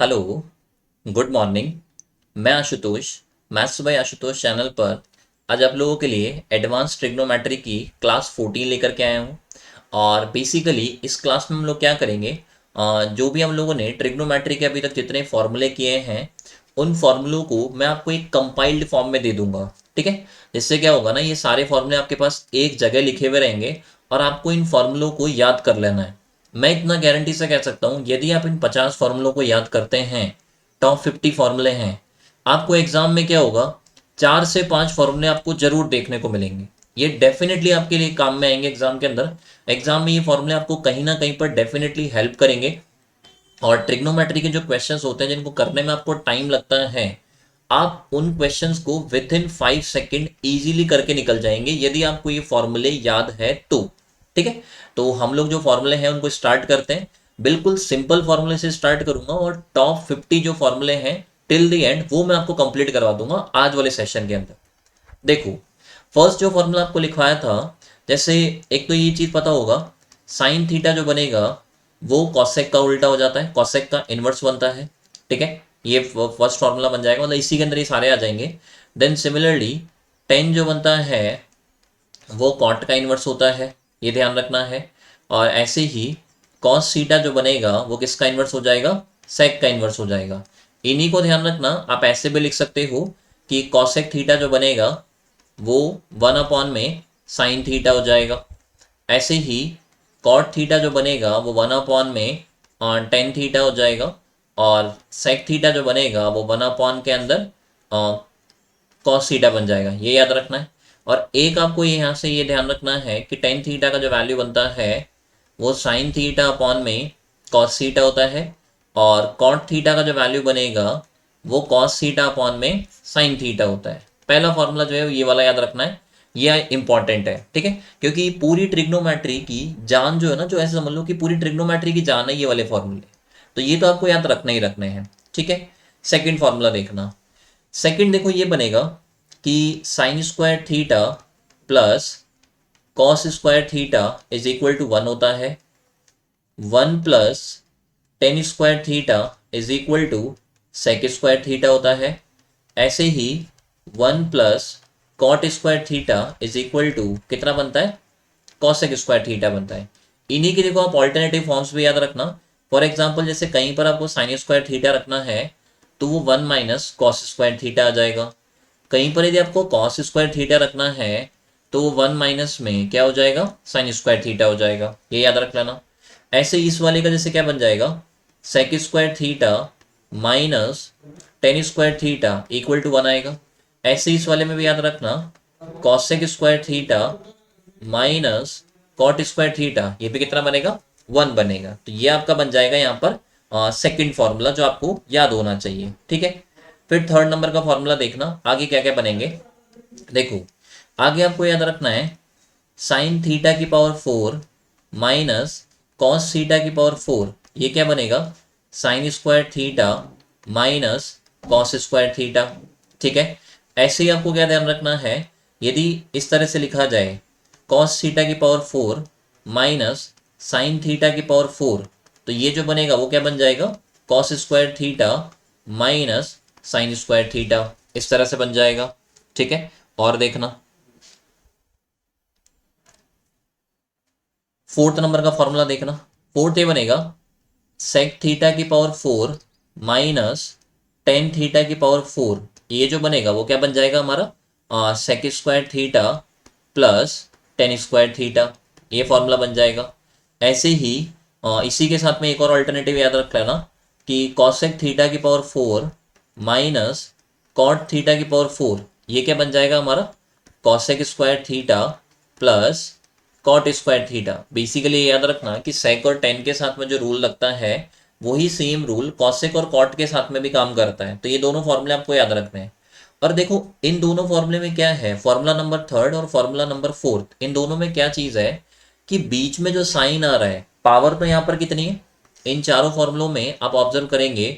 Hello, good morning. मैं Ashutosh, maths by Ashutosh channel पर आज आप लोगों के लिए एडवांस ट्रिग्नोमेट्री की क्लास 14 लेकर के आया हूँ। और बेसिकली इस क्लास में हम लोग क्या करेंगे, जो भी हम लोगों ने ट्रिग्नोमेट्री के अभी तक जितने फॉर्मूले किए हैं उन फॉर्मूलों को मैं आपको एक कंपाइल्ड फॉर्म में दे दूंगा। ठीक है, जिससे क्या होगा ना, ये सारे फॉर्मूले आपके पास एक जगह लिखे हुए रहेंगे और आपको इन फॉर्मूलों को याद कर लेना है। मैं इतना गारंटी से कह सकता हूँ, यदि आप इन 50 फॉर्मूलों को याद करते हैं, टॉप 50 फॉर्मूले हैं, आपको एग्जाम में क्या होगा, 4 से 5 फॉर्मूले आपको जरूर देखने को मिलेंगे। ये डेफिनेटली आपके लिए काम में आएंगे एग्जाम के अंदर। एग्जाम में ये फॉर्मूले आपको कहीं ना कहीं पर डेफिनेटली हेल्प करेंगे। और ट्रिग्नोमेट्री के जो क्वेश्चंस होते हैं जिनको करने में आपको टाइम लगता है, आप उन क्वेश्चंस को विद इन 5 सेकेंड ईजिली करके निकल जाएंगे यदि आपको ये फॉर्मूले याद है तो। ठीक है, तो हम लोग जो फॉर्मूले हैं उनको स्टार्ट करते हैं। बिल्कुल सिंपल फॉर्मूले से स्टार्ट करूंगा और टॉप 50 जो फॉर्मूले हैं टिल द एंड वो मैं आपको कंप्लीट करवा दूंगा आज वाले सेशन के अंदर। देखो, फर्स्ट जो फॉर्मूला आपको लिखवाया था, जैसे एक तो ये चीज पता होगा, साइन थीटा जो बनेगा वो कॉसेक का उल्टा हो जाता है, कॉसेक का इनवर्स बनता है। ठीक है, ये फर्स्ट फॉर्मूला बन जाएगा, मतलब इसी के अंदर ये सारे आ जाएंगे। देन सिमिलरली टेन जो बनता है वो कॉट का इनवर्स होता है, ये ध्यान रखना है। और ऐसे ही कॉस थीटा जो बनेगा वो किसका इनवर्स हो जाएगा, सेक का इनवर्स हो जाएगा। इन्हीं को ध्यान रखना, आप ऐसे भी लिख सकते हो कि कॉसेक थीटा जो बनेगा वो 1 अपॉन में साइन थीटा हो जाएगा। ऐसे ही कॉट थीटा जो बनेगा वो 1 अपॉन में टेन थीटा हो जाएगा। और सेक थीटा जो बनेगा वो 1 अपॉन के अंदर कॉस थीटा बन जाएगा, ये याद रखना है। और एक आपको ये यहाँ से ये ध्यान रखना है कि टेन थीटा का जो वैल्यू बनता है वो साइन थीटा अपॉन में कॉस थीटा होता है। और कॉट थीटा का जो वैल्यू बनेगा वो कॉस थीटा अपॉन में साइन थीटा होता है। पहला फॉर्मूला जो है ये वाला याद रखना है, ये इंपॉर्टेंट है। ठीक है, क्योंकि पूरी ट्रिग्नोमेट्री की जान जो है ना, जो ऐसे समझ लो कि पूरी ट्रिग्नोमेट्री की जान है ये वाले फॉर्मूले, तो ये तो आपको याद रखना ही रखने हैं। ठीक है, सेकंड फॉर्मूला देखना। सेकंड देखो, ये बनेगा कि sine square theta plus cos square theta is equal to 1 होता है। 1 plus tan square theta is equal to sec square theta होता है। ऐसे ही 1 plus cot square theta is equal to कितना बनता है, कॉसेक स्क्वायर थीटा बनता है। इन्हीं के देखो आप ऑल्टरनेटिव फॉर्म्स भी याद रखना। फॉर एग्जाम्पल जैसे कहीं पर आपको साइन स्क्वायर थीटा रखना है तो वो 1 माइनस कॉस स्क्वायर थीटा आ जाएगा। कहीं पर यदि आपको कॉस स्क्वायर थीटा रखना है तो वो 1 माइनस में क्या हो जाएगा, साइन स्क्वायर थीटा हो जाएगा, ये याद रख लेना। ऐसे इस वाले का जैसे क्या बन जाएगा, sec square theta minus tan square theta equal to 1 आएगा। ऐसे इस वाले में भी याद रखना, cosec square theta minus cot square theta, ये भी कितना बनेगा, 1 बनेगा। तो ये आपका बन जाएगा यहाँ पर सेकंड फॉर्मूला जो आपको याद होना चाहिए। ठीक है, फिर थर्ड नंबर का फॉर्मूला देखना आगे क्या क्या बनेंगे। देखो, आगे आपको याद रखना है साइन थीटा की पावर 4 माइनस कॉस थीटा की पावर 4, ये क्या बनेगा, sign square theta minus cos square theta. ठीक है, ऐसे ही आपको क्या ध्यान रखना है, यदि इस तरह से लिखा जाए कॉस थीटा की पावर 4 माइनस साइन थीटा की पावर 4, तो ये जो बनेगा वो क्या बन जाएगा, cos square theta minus sine square theta, इस तरह से बन जाएगा। ठीक है, और देखना फोर्थ नंबर का फॉर्मूला देखना। फोर्थ ये बनेगा सेक थीटा की पावर 4 माइनस टेन थीटा की पावर 4, ये जो बनेगा वो क्या बन जाएगा हमारा, सेक square theta plus tan square theta, ये फॉर्मूला बन जाएगा। ऐसे ही इसी के साथ में एक और अल्टरनेटिव याद रख लेना कि कॉसेक थीटा की पावर 4 माइनस कॉट थीटा की पावर 4, ये क्या बन जाएगा हमारा, cosec square theta plus cot square theta. Basically याद रखना कि सेक और टेन के साथ में जो रूल लगता है वही सेम रूल कॉसेक और कॉट के साथ में भी काम करता है, तो ये दोनों फॉर्मूले आपको याद रखने हैं। और देखो इन दोनों फॉर्मूले में क्या है, फॉर्मूला नंबर थर्ड और फॉर्मूला नंबर फोर्थ, इन दोनों में क्या चीज है कि बीच में जो साइन आ रहा है, पावर तो यहाँ पर कितनी है, इन चारों फॉर्मूलों में आप ऑब्जर्व करेंगे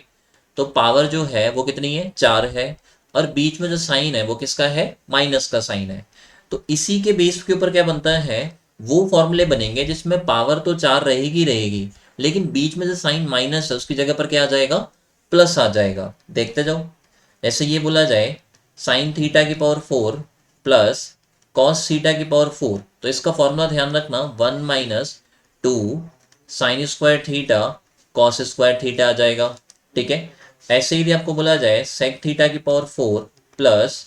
तो पावर जो है वो कितनी है, 4 है। और बीच में जो साइन है वो किसका है, माइनस का साइन है। तो इसी के बेस के ऊपर क्या बनता है, वो फॉर्मूले बनेंगे जिसमें पावर तो 4 रहेगी रहेगी, लेकिन बीच में जो साइन माइनस है उसकी जगह पर क्या आ जाएगा, प्लस आ जाएगा। देखते जाओ, जैसे ये बोला जाए साइन थीटा की पावर 4 प्लस कॉस थीटा की पावर 4, तो इसका फॉर्मूला ध्यान रखना 1 - 2 sine square theta cos square theta आ जाएगा। ठीक है, ऐसे ही यदि आपको बोला जाए सेक थीटा की पावर 4 प्लस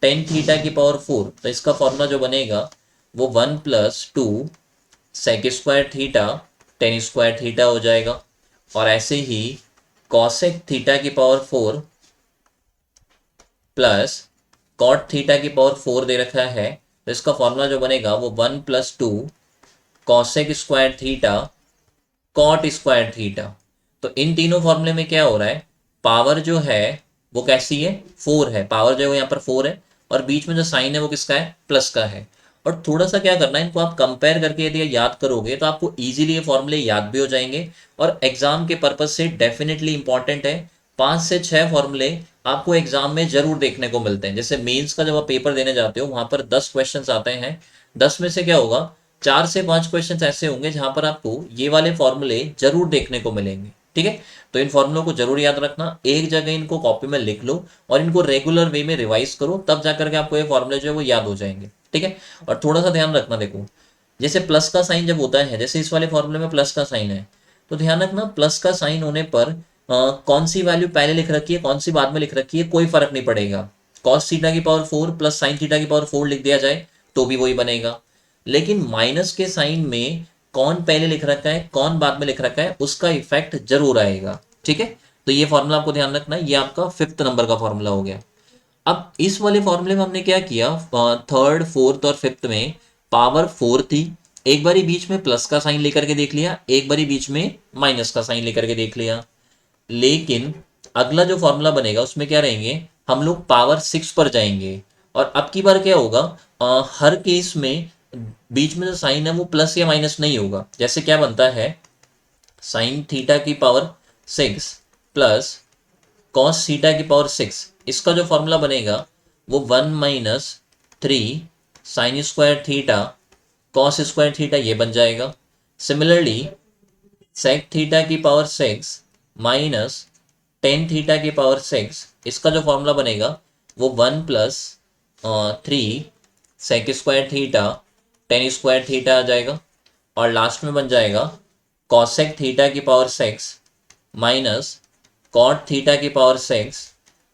टेन थीटा की पावर 4, तो इसका फॉर्मूला जो बनेगा वो 1 + 2 sec square theta tan square theta हो जाएगा। और ऐसे ही कॉसेक थीटा की पावर 4 प्लस कॉट थीटा की पावर 4 दे रखा है, तो इसका फॉर्मूला जो बनेगा वो 1 + 2 cosec square theta cot square theta. तो इन तीनों फॉर्मूले में क्या हो रहा है, पावर जो है वो कैसी है, 4 है, पावर जो है वो यहाँ पर 4 है, और बीच में जो साइन है वो किसका है, प्लस का है। और थोड़ा सा क्या करना है, इनको आप कंपेयर करके यदि याद करोगे तो आपको इजीली ये फॉर्मूले याद भी हो जाएंगे, और एग्जाम के पर्पज से डेफिनेटली इंपॉर्टेंट है। 5 से 6 फॉर्मूले आपको एग्जाम में जरूर देखने को मिलते हैं। जैसे मेंस का जब आप पेपर देने जाते हो वहां पर 10 क्वेश्चंस आते हैं, 10 में से क्या होगा, 4 से 5 क्वेश्चंस ऐसे होंगे जहां पर आपको ये वाले फॉर्मूले जरूर देखने को मिलेंगे। ठीक है, तो इन फॉर्मूलों को जरूर याद रखना, एक जगह इनको कॉपी में लिख लो और इनको रेगुलर वे में रिवाइज करो, तब जाकर के आपको ये फॉर्मूले जो है वो याद हो जाएंगे। ठीक है, और थोड़ा सा ध्यान रखना, देखो जैसे प्लस का साइन जब होता है, जैसे इस वाले फॉर्मूले में प्लस का साइन है, तो ध्यान रखना प्लस का साइन होने पर कौन सी वैल्यू पहले लिख रखी है कौन सी बाद में लिख रखी है कोई फर्क नहीं पड़ेगा। कॉस थीटा की पावर 4 प्लस साइन थीटा की पावर 4 लिख दिया जाए तो भी वही बनेगा, लेकिन माइनस के साइन में कौन पहले लिख रखा है कौन बाद में लिख रखा है उसका इफेक्ट जरूर आएगा। ठीक है, तो ये फॉर्मूला आपको ध्यान रखना है, ये आपका 5th नंबर का फॉर्मूला हो गया। अब इस वाले फॉर्मूले में हमने क्या किया, थर्ड फोर्थ और फिफ्थ में पावर 4 थी, एक बारी बीच में प्लस का साइन लेकर के देख लिया, एक बारी बीच में माइनस का साइन लेकर के देख लिया। लेकिन अगला जो फॉर्मूला बनेगा उसमें क्या रहेंगे, हम लोग पावर 6 पर जाएंगे। और अब की बार क्या होगा, हर केस में बीच में जो साइन है वो प्लस या माइनस नहीं होगा। जैसे क्या बनता है, साइन थीटा की पावर 6 प्लस कॉस थीटा की पावर 6, इसका जो फॉर्मूला बनेगा वो 1 - 3 sine square theta cos square theta ये बन जाएगा। सिमिलरली सेक थीटा की पावर 6 माइनस टेन थीटा की पावर 6, इसका जो फॉर्मूला बनेगा वो 1 + 3 sec square theta tan square theta आ जाएगा। और लास्ट में बन जाएगा कॉसेक थीटा की पावर 6 माइनस कॉट थीटा की पावर 6,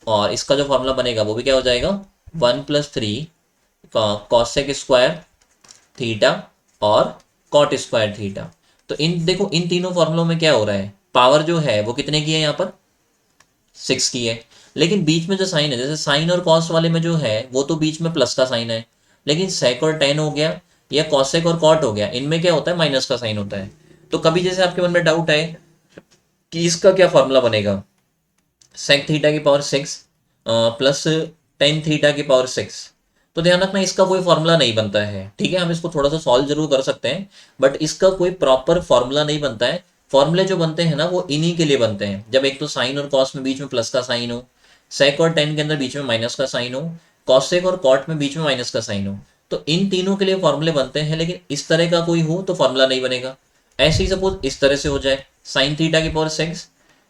और इसका जो फॉर्मूला बनेगा वो भी क्या हो जाएगा, 1 + 3 कॉसेक स्क्वायर थीटा और कॉट स्क्वायर थीटा। तो इन देखो इन तीनों फॉर्मूलों में क्या हो रहा है, पावर जो है वो कितने की है, यहाँ पर 6 की है, लेकिन बीच में जो साइन है, जैसे साइन और कॉस वाले में जो है वो तो बीच में प्लस का साइन है, लेकिन सेक और टेन हो गया या कॉसेक और कॉट हो गया, इनमें क्या होता है, माइनस का साइन होता है। तो कभी जैसे आपके मन में डाउट है कि इसका क्या फॉर्मूला बनेगा, सेक थीटा की पावर 6 प्लस टेन थीटा की पावर 6, तो ध्यान रखना इसका कोई फॉर्मूला नहीं बनता है। ठीक है, हम इसको थोड़ा सा सॉल्व जरूर कर सकते हैं, बट इसका कोई प्रॉपर फॉर्मूला नहीं बनता है। फॉर्मूले जो बनते हैं ना वो इन्हीं के लिए बनते हैं, जब एक तो साइन और कॉस में बीच में प्लस का साइन हो, सेक और टेन के अंदर बीच में माइनस का साइन हो, कॉसेक और कॉट में बीच में माइनस का साइन हो, तो इन तीनों के लिए फॉर्मूले बनते हैं। लेकिन इस तरह का कोई हो तो फॉर्मूला नहीं बनेगा। ऐसे ही सपोज इस तरह से हो जाए, साइन थीटा की पावर 6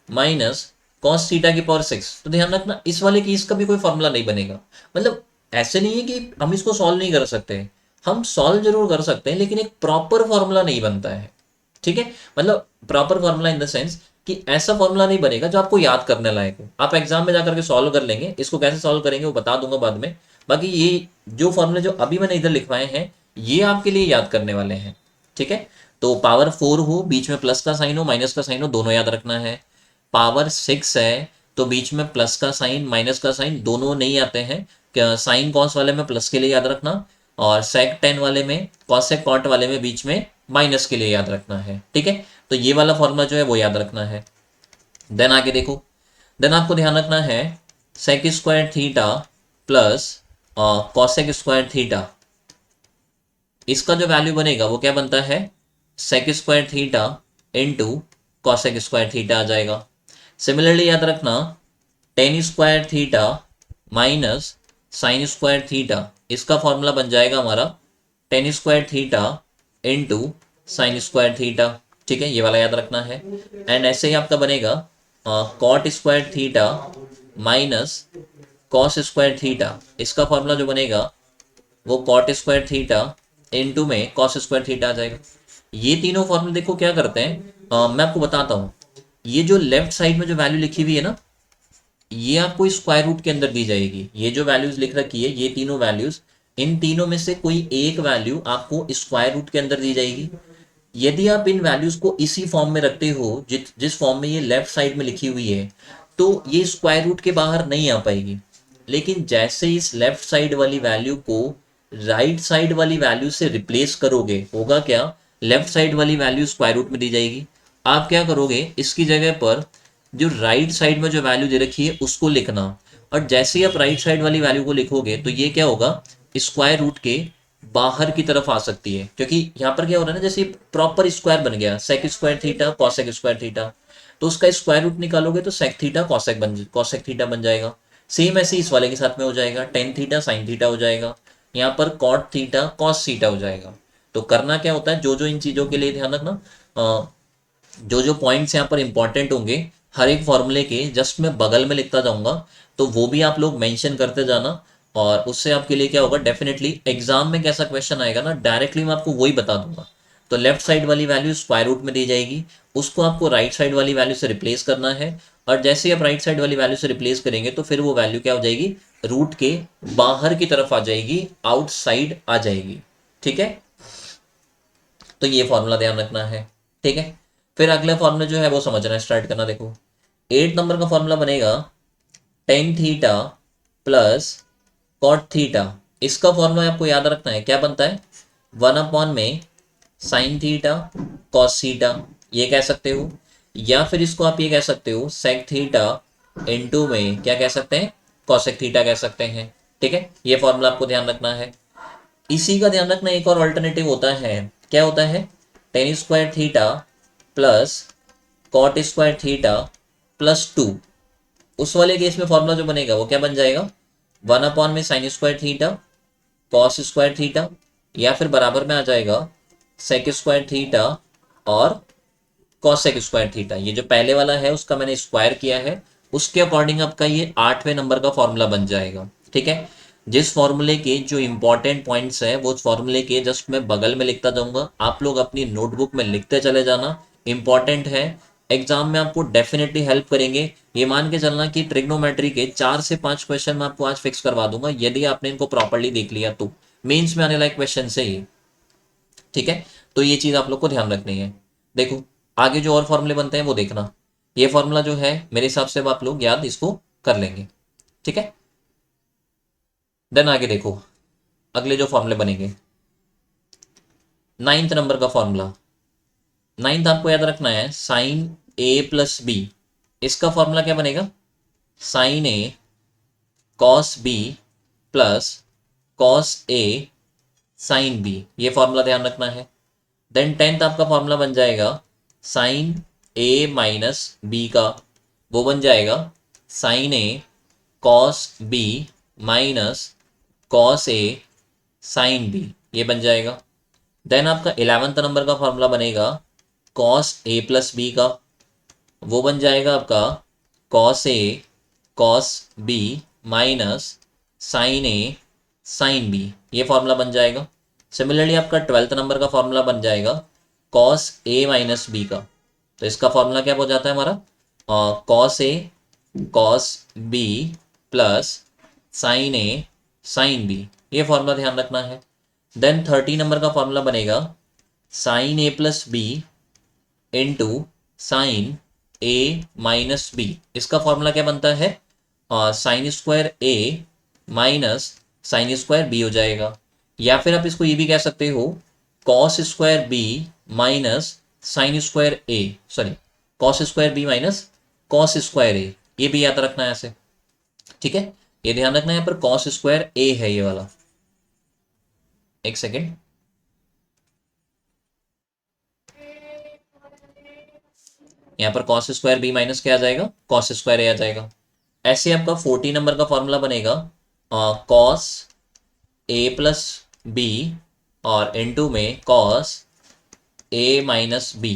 माइनस कॉस थीटा की पावर 6, तो ध्यान रखना इस वाले केस का भी कोई फॉर्मूला नहीं बनेगा। मतलब ऐसे नहीं है कि हम इसको सॉल्व नहीं कर सकते, हम सॉल्व जरूर कर सकते हैं, लेकिन एक प्रॉपर फॉर्मूला नहीं बनता है। ठीक है, मतलब proper formula in the sense कि ऐसा फॉर्मूला नहीं बनेगा जो आपको याद करने लायक हो। आप एग्जाम में जाकर के सॉल्व कर लेंगे, इसको कैसे सॉल्व करेंगे वो बता दूंगा बाद में। बाकी ये जो फॉर्मूले जो अभी मैंने इधर लिखवाए हैं ये आपके लिए याद करने वाले हैं। ठीक है, तो पावर 4 हो, बीच में प्लस का साइन हो माइनस का साइन हो, दोनों याद रखना है। पावर 6 है तो बीच में प्लस का साइन माइनस का साइन दोनों नहीं आते हैं, क्या साइन कॉस वाले में प्लस के लिए याद रखना, और सेक टेन वाले में कॉसेक कॉट वाले में बीच में माइनस के लिए याद रखना है। ठीक है, तो ये वाला फॉर्मूला जो है वो याद रखना है। देन आगे देखो, देन आपको ध्यान रखना है sec square theta plus cosec square theta, इसका जो वैल्यू बनेगा वो क्या बनता है, sec square theta into cosec square theta आ जाएगा। सिमिलरली याद रखना tan square theta minus sine square theta, इसका फॉर्मूला बन जाएगा हमारा tan square theta into sine square theta. ठीक है, ये वाला याद रखना है। एंड ऐसे ही आपका बनेगा cot square theta minus cos square theta, इसका फॉर्मूला जो बनेगा वो कॉट स्क्वायर थीटा इनटू में कॉस स्क्वायर थीटा आ जाएगा। ये तीनों फॉर्मूले देखो क्या करते हैं, मैं आपको बताता हूँ। ये जो लेफ्ट साइड में जो वैल्यू लिखी हुई है ना, ये आपको स्क्वायर रूट के अंदर दी जाएगी। ये जो वैल्यूज लिख रखी है, ये तीनों वैल्यूज, इन तीनों में से कोई एक वैल्यू आपको स्क्वायर रूट के अंदर दी जाएगी। यदि आप इन वैल्यूज को इसी फॉर्म में रखते हो जिस फॉर्म में ये लेफ्ट साइड में लिखी हुई है, तो ये स्क्वायर रूट के बाहर नहीं आ पाएगी। लेकिन जैसे इस लेफ्ट साइड वाली वैल्यू को राइट साइड वाली वैल्यू से रिप्लेस करोगे, होगा क्या, लेफ्ट साइड वाली वैल्यू स्क्वायर रूट में दी जाएगी। आप क्या करोगे, इसकी जगह पर जो राइट साइड में जो वैल्यू दे रखी है उसको लिखना, और जैसे ही आप राइट साइड वाली वैल्यू को लिखोगे तो ये क्या होगा, स्क्वायर रूट के बाहर की तरफ आ सकती है। क्योंकि यहाँ पर क्या हो रहा है ना, जैसे प्रॉपर स्क्वायर बन गया, sec square theta cosec square theta, तो उसका स्क्वायर रूट निकालोगे तो सेक थीटा कॉसेक थीटा बन जाएगा। सेम ऐसे इस वाले के साथ में हो जाएगा, टेन थीटा साइन थीटा हो जाएगा, यहाँ पर कॉट थीटा कॉस थीटा हो जाएगा। तो करना क्या होता है, जो जो इन चीज़ों के लिए ध्यान रखना, जो जो पॉइंट्स यहाँ पर इंपॉर्टेंट होंगे, हर एक फॉर्मूले के जस्ट मैं बगल में लिखता जाऊंगा, तो वो भी आप लोग मेंशन करते जाना। और उससे आपके लिए क्या होगा, डेफिनेटली एग्जाम में कैसा क्वेश्चन आएगा ना, डायरेक्टली मैं आपको वही बता दूंगा। तो लेफ्ट साइड वाली वैल्यू स्क्वायर रूट में दी जाएगी, उसको आपको राइट साइड वाली वैल्यू से रिप्लेस करना है, और जैसे ही आप राइट साइड वाली वैल्यू से रिप्लेस करेंगे तो फिर वो वैल्यू क्या हो जाएगी, रूट के बाहर की तरफ आ जाएगी, आउटसाइड आ जाएगी। ठीक है, तो ये फॉर्मूला ध्यान रखना है। ठीक है, फिर अगले फॉर्मूला जो है वो समझना स्टार्ट करना। देखो 8 नंबर का फॉर्मूला बनेगा tan theta plus cot theta. इसका फॉर्मूला आपको याद रखना है, क्या बनता है, 1 अपॉन में साइन थीटा कॉस थीटा, ये कह सकते हो, या फिर इसको आप ये कह सकते हो सेक थीटा इनटू में क्या कह सकते हैं, कॉसेक थीटा कह सकते हैं। ठीक है, ये फॉर्मूला आपको ध्यान रखना है। इसी का ध्यान रखना, एक और ऑल्टरनेटिव होता है, क्या होता है, tan square theta plus cot square theta plus two. उस वाले केस में फॉर्मूला जो बनेगा वो क्या बन जाएगा, 1 अपॉन में sign square theta cos square theta, या फिर बराबर में आ जाएगा सेक स्क्वायर थीटा और कॉसेक स्क्वायर थीटा। ये जो पहले वाला है उसका मैंने स्क्वायर किया है, उसके अकॉर्डिंग आपका ये 8वें नंबर का फॉर्मूला बन जाएगा। ठीक है, जिस फॉर्मूले के जो इंपॉर्टेंट पॉइंट्स है वो फॉर्मूले के जस्ट मैं बगल में लिखता जाऊंगा, आप लोग अपनी नोटबुक में लिखते चले जाना, इंपॉर्टेंट है, एग्जाम में आपको डेफिनेटली हेल्प करेंगे। ये मान के चलना कि ट्रिग्नोमेट्री के 4 से 5 क्वेश्चन मैं आपको आज फिक्स करवा दूंगा, यदि आपने इनको प्रॉपरली देख लिया तो मेंस में आने लायक क्वेश्चन से ही। ठीक है, तो ये चीज आप लोग को ध्यान रखनी है। देखो आगे जो और फॉर्मूले बनते हैं वो देखना, ये फॉर्मूला जो है मेरे हिसाब से अब आप लोग याद इसको कर लेंगे। ठीक है, देन आगे देखो अगले जो फॉर्मूले बनेंगे, 9th नंबर का फॉर्मूला। 9th आपको याद रखना है साइन ए प्लस बी। इसका फॉर्मूला क्या बनेगा, sine A cos B plus cos A sine B, ये फॉर्मूला ध्यान रखना है। देन 10th आपका फॉर्मूला बन जाएगा साइन ए माइनस बी का, वो बन जाएगा sine A cos B minus cos A sine B, ये बन जाएगा। देन आपका 11th नंबर का फॉर्मूला बनेगा कॉस ए प्लस बी का, वो बन जाएगा आपका cos A cos B minus sine A sine B, ये फॉर्मूला बन जाएगा। सिमिलरली आपका 12th नंबर का फॉर्मूला बन जाएगा कॉस ए माइनस बी का, तो इसका फॉर्मूला क्या हो जाता है हमारा, cos A cos B plus sine A sine B, ये फॉर्मूला ध्यान रखना है। देन 30 नंबर का फॉर्मूला बनेगा sine A plus B into sine A minus B. इसका फॉर्मूला क्या बनता है, sign square A minus sine square B हो जाएगा, या फिर आप इसको ये भी कह सकते हो cos square B minus sine square A, sorry cos square B minus cos square A, ये भी याद रखना है ऐसे। ठीक है, ये ध्यान रखना है, यहाँ पर कॉस स्क्वायर ए है ये वाला, एक सेकेंड, यहाँ पर कॉस स्क्वायर बी माइनस क्या आ जाएगा, कॉस स्क्वायर ए आ जाएगा। ऐसे आपका 40 नंबर का फॉर्मूला बनेगा कॉस ए प्लस बी और इनटू में कॉस ए माइनस बी,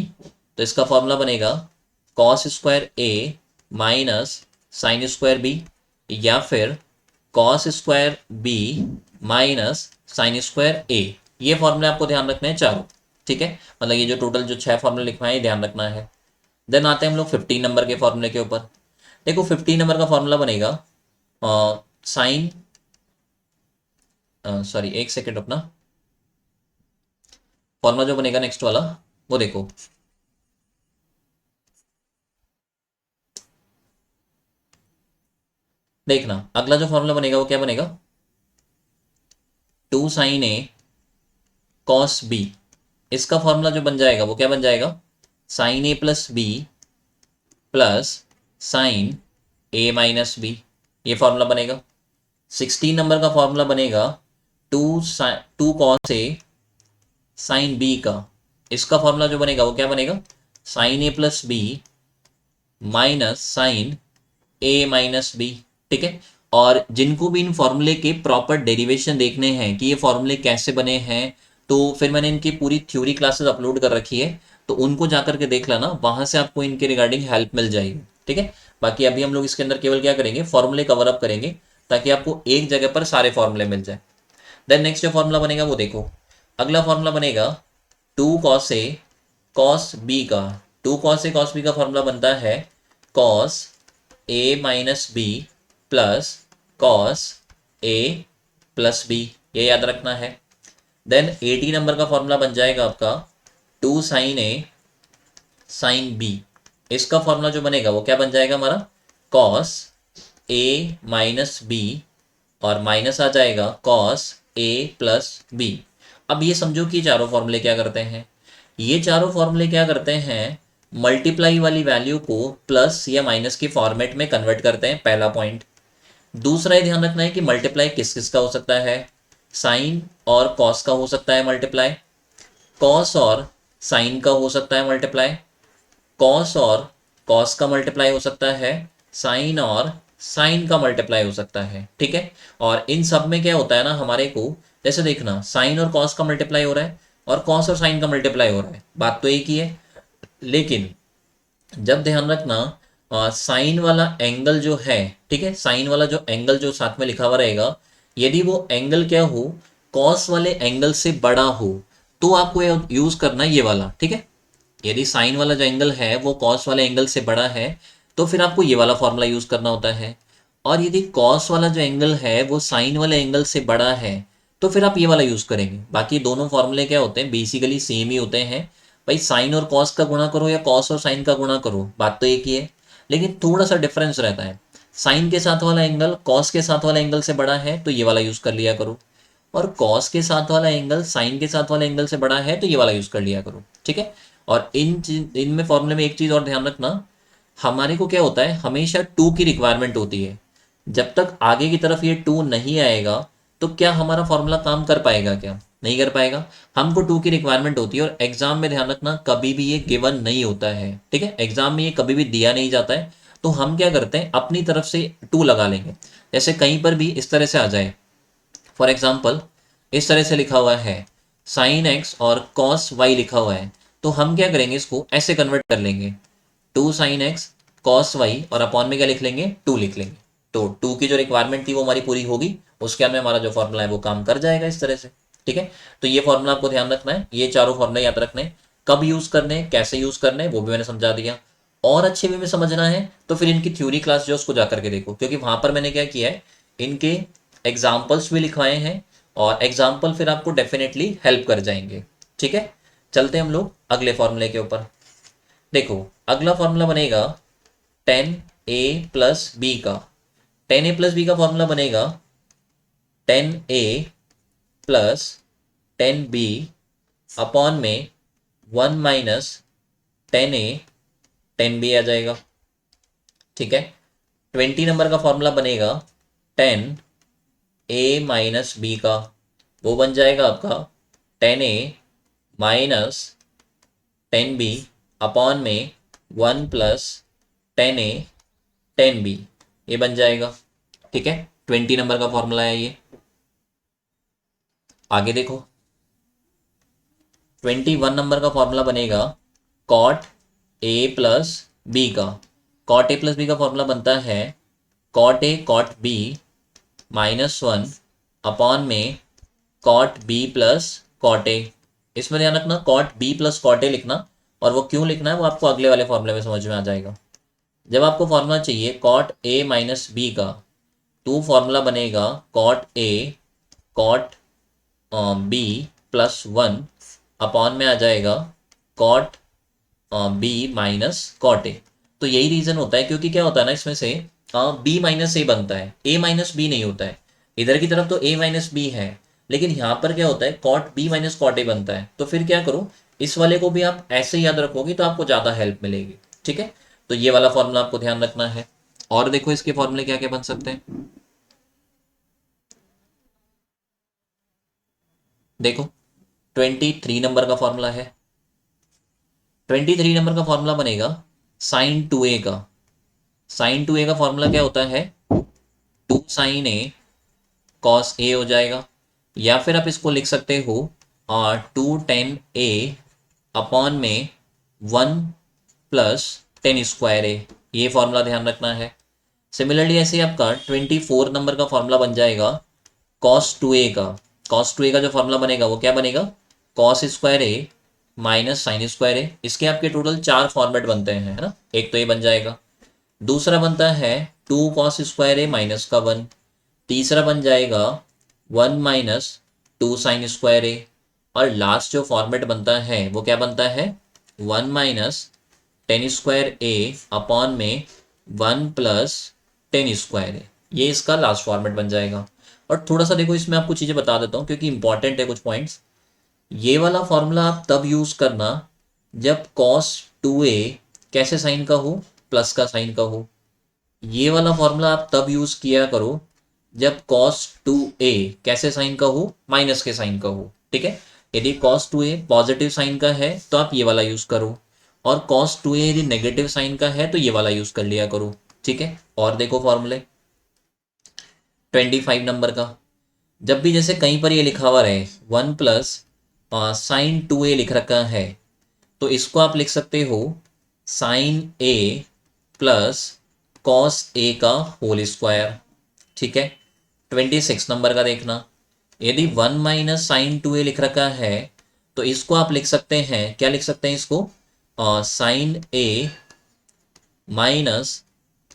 तो इसका फॉर्मूला बनेगा cos square A minus sine square B, या फिर cos square B minus sine square A. ये फॉर्मूले आपको ध्यान रखने हैं चारों, ठीक है। मतलब ये जो टोटल जो 6 फॉर्मूले लिखवाए हैं ध्यान रखना है। देन आते हैं हम लोग 15 नंबर के फॉर्मूले के ऊपर। देखो 15 नंबर का फॉर्मूला बनेगा साइन, सॉरी एक सेकेंड अपना, फॉर्मूला जो बनेगा नेक्स्ट वाला वो देखो, देखना अगला जो फॉर्मूला बनेगा वो क्या बनेगा, 2 साइन ए कॉस बी। इसका फॉर्मूला जो बन जाएगा वो क्या बन जाएगा, sine A plus B plus sine A minus B. ये फॉर्मूला बनेगा। 16 नंबर का फॉर्मूला बनेगा two cos A sine B का। इसका फॉर्मूला जो बनेगा वो क्या बनेगा, sine A plus B minus sine A minus B, ठीक है। और जिनको भी इन फॉर्मूले के प्रॉपर डेरिवेशन देखने हैं कि ये फॉर्मूले कैसे बने हैं, तो फिर मैंने इनकी पूरी थ्योरी क्लासेस अपलोड कर रखी है, तो उनको जाकर के देख लेना, वहां से आपको इनके रिगार्डिंग हेल्प मिल जाएगी, ठीक है। बाकी अभी हम लोग इसके अंदर केवल क्या करेंगे, फॉर्मूले कवर अप करेंगे ताकि आपको एक जगह पर सारे फॉर्मूले मिल जाए। देन नेक्स्ट जो फॉर्मूला बनेगा वो देखो, अगला फॉर्मूला बनेगा two cos A cos B का। Two cos A cos B का फॉर्मूला बनता है cos A minus B plus cos A plus B, ये याद रखना है। देन 80 नंबर का फॉर्मूला बन जाएगा आपका two sine A sine B. इसका फॉर्मूला जो बनेगा वो क्या बन जाएगा हमारा, कॉस ए माइनस बी और माइनस आ जाएगा कॉस ए प्लस बी। अब ये समझो कि चारों फॉर्मूले क्या करते हैं, ये चारों फॉर्मूले क्या करते हैं, मल्टीप्लाई वाली वैल्यू को प्लस या माइनस के फॉर्मेट में कन्वर्ट करते हैं, पहला पॉइंट। दूसरा ये ध्यान रखना है कि मल्टीप्लाई किस किस का हो सकता है, साइन और कॉस का हो सकता है मल्टीप्लाई, कॉस और साइन का हो सकता है मल्टीप्लाई, कॉस और कॉस का मल्टीप्लाई हो सकता है, साइन और साइन का मल्टीप्लाई हो सकता है, ठीक है। और इन सब में क्या होता है ना हमारे को, जैसे देखना साइन और कॉस का मल्टीप्लाई हो रहा है और कॉस और साइन का मल्टीप्लाई हो रहा है, बात तो एक ही है। लेकिन जब ध्यान रखना साइन वाला एंगल जो है, ठीक है, साइन वाला जो एंगल जो साथ में लिखा हुआ रहेगा, यदि वो एंगल क्या हो, कॉस वाले एंगल से बड़ा हो, तो आपको यूज करना है ये वाला, ठीक है। यदि साइन वाला जो एंगल है वो कॉस वाले एंगल से बड़ा है तो फिर आपको ये वाला फॉर्मूला यूज करना होता है। और यदि कॉस वाला जो एंगल है वो साइन वाले एंगल से बड़ा है तो फिर आप ये वाला यूज करेंगे। बाकी दोनों फॉर्मूले क्या होते हैं, बेसिकली सेम ही होते हैं भाई, साइन और कॉस का गुणा करो या कॉस और साइन का गुणा करो, बात तो एक ही है, लेकिन थोड़ा सा डिफरेंस रहता है। साइन के साथ वाला एंगल कॉस के साथ वाला एंगल से बड़ा है तो ये वाला यूज कर लिया करो, और कॉस के साथ वाला एंगल साइन के साथ वाले एंगल से बड़ा है तो ये वाला यूज कर लिया करो, ठीक है। और इनमें फॉर्मूले में एक चीज और ध्यान रखना, हमारे को क्या होता है, हमेशा टू की रिक्वायरमेंट होती है। जब तक आगे की तरफ ये टू नहीं आएगा तो क्या हमारा फॉर्मूला काम कर पाएगा, क्या नहीं कर पाएगा। हमको टू की रिक्वायरमेंट होती है, और एग्जाम में ध्यान रखना कभी भी ये गिवन नहीं होता है, ठीक है, एग्जाम में ये कभी भी दिया नहीं जाता है। तो हम क्या करते हैं, अपनी तरफ से टू लगा लेंगे। जैसे कहीं पर भी इस तरह से आ जाए, फॉर एग्जाम्पल इस तरह से लिखा हुआ है साइन एक्स और कॉस वाई लिखा हुआ है, तो हम क्या करेंगे, इसको ऐसे कन्वर्ट कर लेंगे, two sine x cos y और अपॉन में क्या लिख लेंगे, टू लिख लेंगे। तो टू की जो रिक्वायरमेंट थी वो हमारी पूरी होगी, उसके अंदर हमारा जो फॉर्मूला है वो काम कर जाएगा इस तरह से, ठीक है। तो ये फॉर्मूला आपको ध्यान रखना है, ये चारों फॉर्मूला याद रखने हैं, कब यूज करने हैं कैसे यूज करने हैं वो भी मैंने समझा दिया। और अच्छे वे में समझना है तो फिर इनकी थ्योरी क्लास जो उसको जाकर के देखो, क्योंकि वहां पर मैंने क्या किया है, इनके एग्जाम्पल्स भी लिखवाए हैं, और एग्जाम्पल फिर आपको डेफिनेटली हेल्प कर जाएंगे, ठीक है। चलते हैं हम लोग अगले फॉर्मूले के ऊपर। देखो अगला फॉर्मूला बनेगा 10a+b का। 10a+b का फॉर्मूला बनेगा 10a+10b अपॉन में 1 माइनस 10a 10b आ जाएगा, ठीक है। 20 नंबर का फॉर्मूला बनेगा 10a-b का, वो बन जाएगा आपका 10a-10b अपॉन में 1+10a 10b, ये बन जाएगा, ठीक है। 20 नंबर का फॉर्मूला है ये। आगे देखो 21 नंबर का फॉर्मूला बनेगा कॉट a+b का। कॉट ए प्लस बी का फॉर्मूला बनता है cot A cot B -1 upon में cot B plus cot A. इसमें ध्यान रखना cot B plus cot A लिखना, और वो क्यों लिखना है वो आपको अगले वाले फॉर्मूले में समझ में आ जाएगा। जब आपको फॉर्मूला चाहिए कॉट ए माइनस बी का, तो फॉर्मूला बनेगा cot A cot B +1 upon में आ जाएगा cot B minus cot A. तो यही रीज़न होता है, क्योंकि क्या होता है ना, इसमें से बी माइनस ए बनता है, ए माइनस बी नहीं होता है। इधर की तरफ तो ए माइनस बी है, लेकिन यहाँ पर क्या होता है cot B minus cot A बनता है। तो फिर क्या करो, इस वाले को भी आप ऐसे याद रखोगे तो आपको ज़्यादा हेल्प मिलेगी। ठीक है, तो ये वाला फॉर्मूला आपको ध्यान रखना है। और देखो इसके फॉर्मूले क्या क्या बन सकते हैं। देखो 23 नंबर का फॉर्मूला है। 23 नंबर का फॉर्मूला बनेगा sin 2a का। sin 2a का फॉर्मूला क्या होता है, 2 sin a cos a हो जाएगा। या फिर आप इसको लिख सकते हो 2 tan a अपॉन में 1 + tan² a। ये फॉर्मूला ध्यान रखना है। सिमिलरली ऐसे ही आपका 24 नंबर का फॉर्मूला बन जाएगा cos 2a का। cos 2a का जो फॉर्मूला बनेगा वो क्या बनेगा, cos² a -sin²a। इसके आपके टोटल 4 फॉर्मेट बनते हैं, है ना। एक तो ये बन जाएगा, दूसरा बनता है 2 cos² a -1, तीसरा बन जाएगा 1 - 2 sin²a, और लास्ट जो फॉर्मेट बनता है वो क्या बनता है 1 - tan² a अपॉन में 1 + tan²a। ये इसका लास्ट फॉर्मेट बन जाएगा। और थोड़ा सा देखो इसमें आपको चीज़ें बता देता हूँ क्योंकि इंपॉर्टेंट है कुछ पॉइंट्स। ये वाला फॉर्मूला आप तब यूज़ करना जब cos 2a कैसे साइन का हो, प्लस का साइन का हो। ये वाला फॉर्मूला आप तब यूज़ किया करो जब cos 2a कैसे साइन का हो, माइनस के साइन का हो। ठीक है, यदि cos 2a पॉजिटिव साइन का है तो आप ये वाला यूज़ करो, और cos 2a यदि नेगेटिव साइन का है तो ये वाला यूज़ कर लिया करो। ठीक है, और देखो फॉर्मूले 25 नंबर का। जब भी जैसे कहीं पर ये लिखा हुआ रहे 1 + sin 2a लिख रखा है, तो इसको आप लिख सकते हो sin a + cos a का होल स्क्वायर। ठीक है, 26 नंबर का देखना, यदि 1 - sin 2a लिख रखा है तो इसको आप लिख सकते हैं, क्या लिख सकते हैं इसको, sin a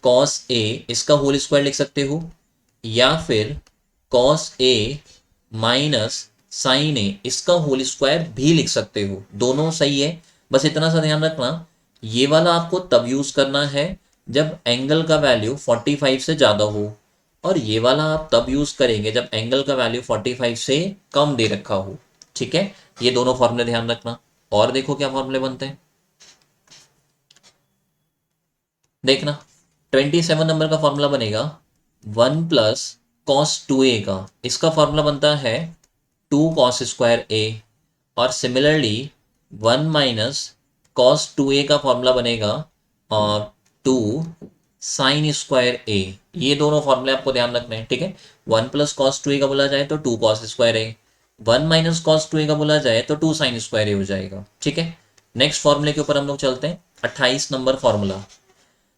-cos a इसका होल स्क्वायर लिख सकते हो, या फिर cos a -sin a इसका होल स्क्वायर भी लिख सकते हो। दोनों सही है, बस इतना सा ध्यान रखना, ये वाला आपको तब यूज़ करना है जब एंगल का वैल्यू 45 से ज़्यादा हो, और ये वाला आप तब यूज़ करेंगे जब एंगल का वैल्यू 45 से कम दे रखा हो। ठीक है, ये दोनों फॉर्मूले ध्यान रखना। और देखो क्या फॉर्मूले बनते हैं, देखना 27 नंबर का फॉर्मूला बनेगा 1 + cos 2a का। इसका फॉर्मूला बनता है 2 cos² a, और सिमिलरली 1 - cos 2a का फॉर्मूला बनेगा 2 sin²a। ये दोनों फॉर्मूले आपको ध्यान रखने हैं। ठीक है, 1 + cos 2a का बोला जाए तो 2 cos²a, 1 - cos 2a का बोला जाए तो 2 sin²a हो जाएगा। ठीक है, नेक्स्ट फॉर्मूले के ऊपर हम लोग चलते हैं। 28 नंबर फॉर्मूला